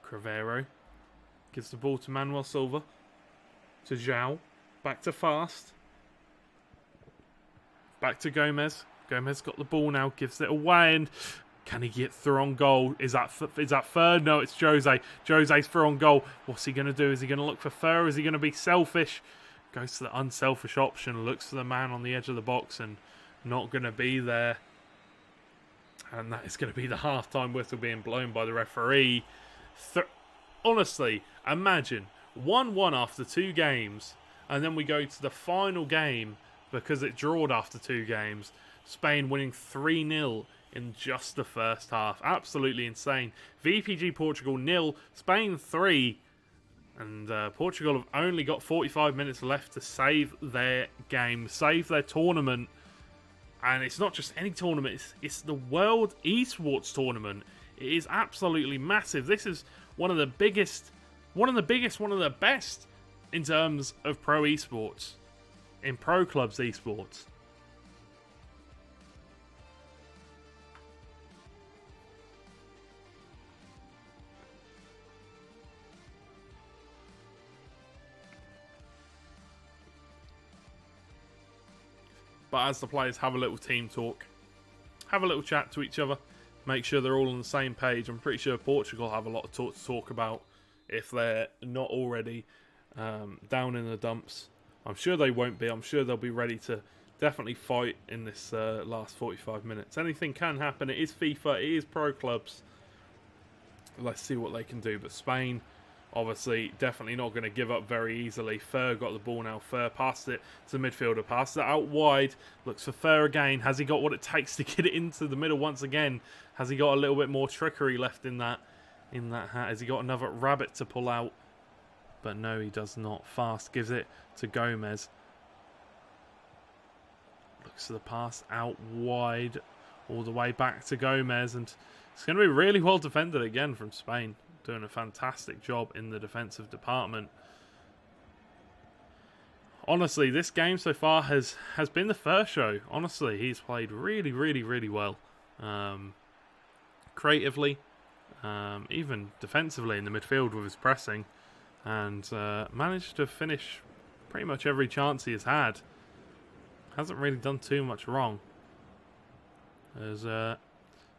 Crivero gives the ball to Manuel Silva. To João. Back to Fast. Back to Gomez. Gomez got the ball now. Gives it away. And can he get through on goal? Is that third? No, it's Jose. Jose's through on goal. What's he going to do? Is he going to look for Fur? Is he going to be selfish? Goes to the unselfish option. Looks for the man on the edge of the box and not going to be there. And that is going to be the half-time whistle being blown by the referee. Honestly, imagine 1-1 after 2 games, and then we go to the final game because it drawed after 2 games. Spain winning 3-0 in just the first half. Absolutely insane. VPG Portugal 0, Spain 3, and Portugal have only got 45 minutes left to save their game, save their tournament. And it's not just any tournament, it's the World Esports tournament. It is absolutely massive. This is one of the biggest, one of the best in terms of pro esports, in pro clubs esports. But as the players have a little team talk, have a little chat to each other, make sure they're all on the same page. I'm pretty sure Portugal have a lot of to talk about if they're not already down in the dumps. I'm sure they won't be. I'm sure they'll be ready to definitely fight in this last 45 minutes. Anything can happen. It is FIFA. It is pro clubs. Let's see what they can do. But Spain, obviously, definitely not going to give up very easily. Fur got the ball now. Fur passed it to the midfielder. Passed it out wide. Looks for Fur again. Has he got what it takes to get it into the middle once again? Has he got a little bit more trickery left in that hat? Has he got another rabbit to pull out? But no, he does not. Fast gives it to Gomez. Looks for the pass out wide. All the way back to Gomez. And it's going to be really well defended again from Spain. Doing a fantastic job in the defensive department. Honestly, this game so far has been the first show. Honestly, he's played really, really, really well. Creatively, even defensively in the midfield with his pressing. And managed to finish pretty much every chance he has had. Hasn't really done too much wrong. There's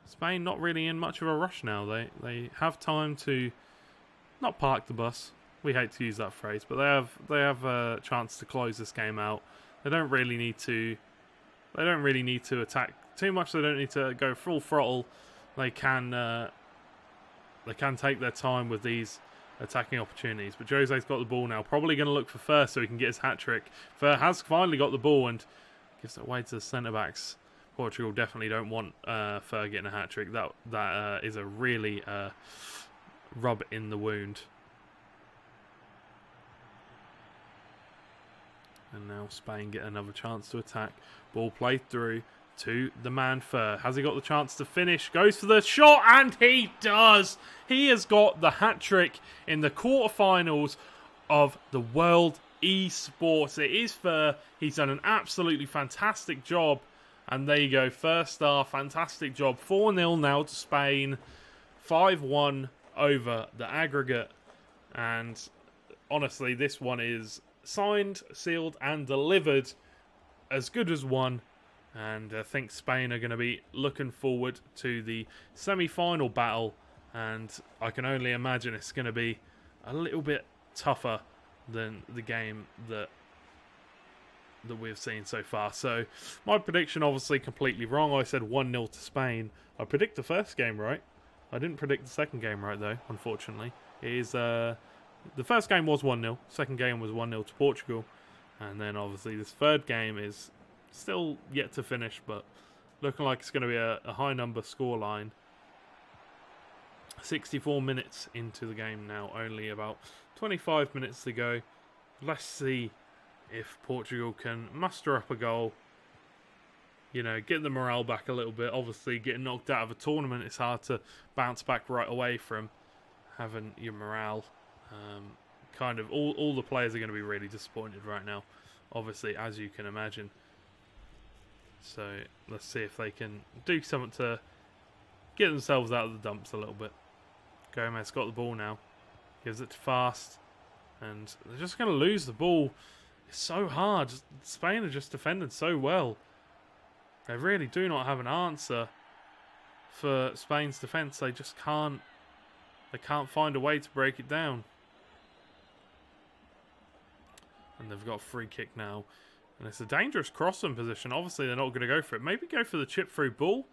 Spain not really in much of a rush now. They have time to not park the bus. We hate to use that phrase, but they have a chance to close this game out. They don't really need to attack too much. They don't need to go full throttle. They can take their time with these attacking opportunities. But Jose's got the ball now. Probably going to look for Fur so he can get his hat-trick. Fur has finally got the ball and gives it away to the centre-backs. Portugal definitely don't want Fur getting a hat-trick. That is a really rub in the wound. And now Spain get another chance to attack. Ball played through to the man Fur. Has he got the chance to finish? Goes for the shot, and he does! He has got the hat-trick in the quarterfinals of the World Esports. It is Fur. He's done an absolutely fantastic job. And there you go, first star, fantastic job. 4-0 now to Spain. 5-1 over the aggregate. And honestly, this one is signed, sealed, and delivered. As good as one. And I think Spain are going to be looking forward to the semi-final battle. And I can only imagine it's going to be a little bit tougher than the game that we've seen so far. So my prediction obviously completely wrong. I said 1-0 to Spain. I predict the first game right. I didn't predict the second game right though, unfortunately. It is the first game was 1-0, second game was 1-0 to Portugal. And then obviously this third game is still yet to finish, but looking like it's going to be a high number scoreline. 64 minutes into the game now, only about 25 minutes to go. Let's see if Portugal can muster up a goal. You know, get the morale back a little bit. Obviously, getting knocked out of a tournament, it's hard to bounce back right away from having your morale. Kind of all the players are going to be really disappointed right now, obviously, as you can imagine. So let's see if they can do something to get themselves out of the dumps a little bit. Gomez got the ball now, gives it to Fast, and they're just going to lose the ball. It's so hard. Spain are just defending so well. They really do not have an answer for Spain's defence. They just can't. They can't find a way to break it down. And they've got a free kick now. And it's a dangerous crossing position. Obviously, they're not going to go for it. Maybe go for the chip-through ball.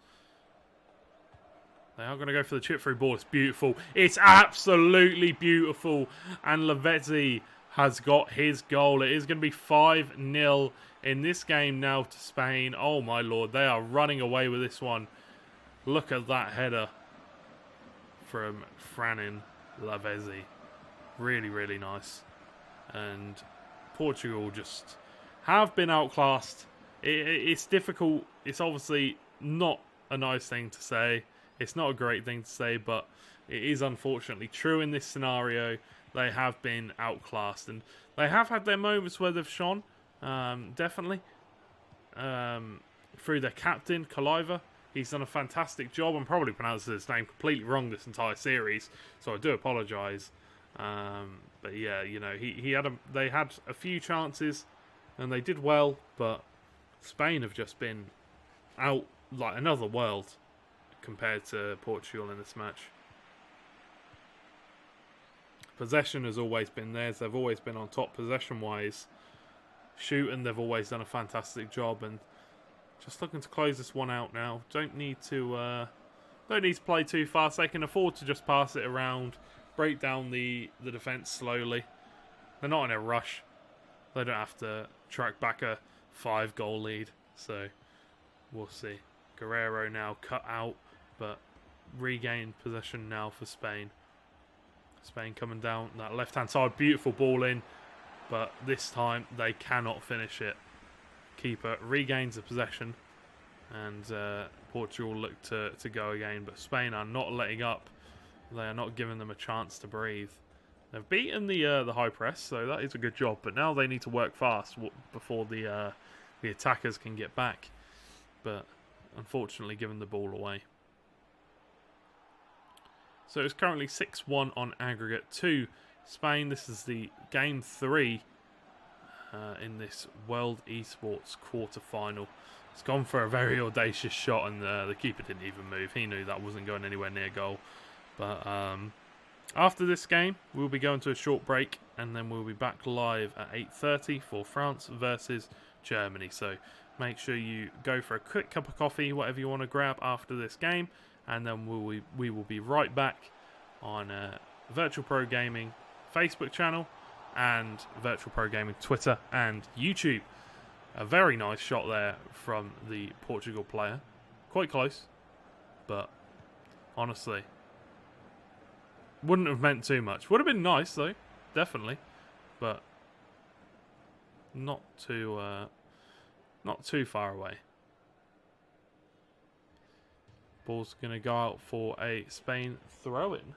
They are going to go for the chip-through ball. It's beautiful. It's absolutely beautiful. And Lavezzi has got his goal. It is going to be 5-0 in this game now to Spain. Oh, my Lord. They are running away with this one. Look at that header from Franin Lavezzi. Really, really nice. And Portugal just have been outclassed. It's difficult. It's obviously not a nice thing to say. It's not a great thing to say, but it is unfortunately true in this scenario. They have been outclassed, and they have had their moments where they've shone, definitely. Through their captain, Kaliva. He's done a fantastic job. I'm probably pronouncing his name completely wrong this entire series, so I do apologise. But yeah, you know, they had a few chances, and they did well, but Spain have just been out like another world compared to Portugal in this match. Possession has always been theirs. They've always been on top possession-wise. Shooting, they've always done a fantastic job, and just looking to close this one out now. Don't need to play too fast. They can afford to just pass it around, break down the defence slowly. They're not in a rush. They don't have to track back a 5-goal lead. So we'll see. Guerrero now cut out, but regain possession now for Spain. Spain coming down that left-hand side. Beautiful ball in, but this time they cannot finish it. Keeper regains the possession, and Portugal look to go again, but Spain are not letting up. They are not giving them a chance to breathe. They've beaten the high press, so that is a good job, but now they need to work fast before the attackers can get back, but unfortunately giving the ball away. So it's currently 6-1 on aggregate to Spain. This is the game 3 in this World Esports quarter-final. It's gone for a very audacious shot, and the keeper didn't even move. He knew that wasn't going anywhere near goal. But after this game, we'll be going to a short break, and then we'll be back live at 8:30 for France versus Germany. So make sure you go for a quick cup of coffee, whatever you want to grab after this game, and then we will be right back on Virtual Pro Gaming Facebook channel and Virtual Pro Gaming Twitter and YouTube. A very nice shot there from the Portugal player. Quite close, but honestly, wouldn't have meant too much. Would have been nice though, definitely, but not too far away. Ball's going to go out for a Spain throw-in.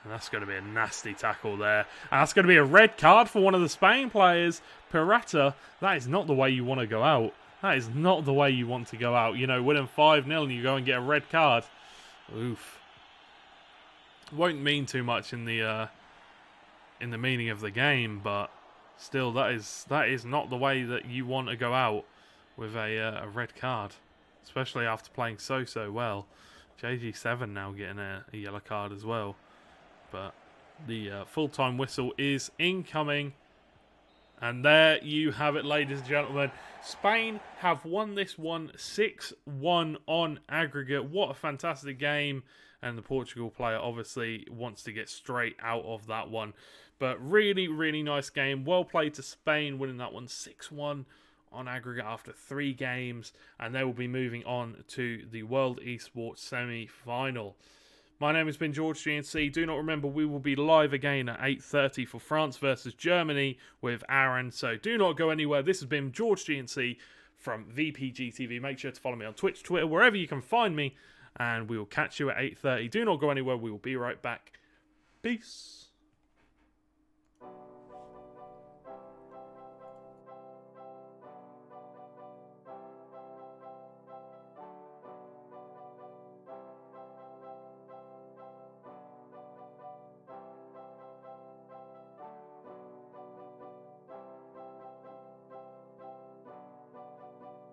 And that's going to be a nasty tackle there. And that's going to be a red card for one of the Spain players. Pirata, that is not the way you want to go out. That is not the way you want to go out. You know, winning 5-0 and you go and get a red card. Oof. Won't mean too much in the meaning of the game, but still, that is not the way that you want to go out with a red card, especially after playing so well. JG7 now getting a yellow card as well, but the full-time whistle is incoming. And there you have it, ladies and gentlemen. Spain have won this one 6-1 on aggregate. What a fantastic game. And the Portugal player obviously wants to get straight out of that one. But really, really nice game. Well played to Spain, winning that one 6-1 on aggregate after 3 games. And they will be moving on to the World Esports semi-final. My name has been George GNC. Do not remember, we will be live again at 8:30 for France versus Germany with Aaron. So do not go anywhere. This has been George GNC from VPG TV. Make sure to follow me on Twitch, Twitter, wherever you can find me. And we will catch you at 8:30. Do not go anywhere. We will be right back. Peace.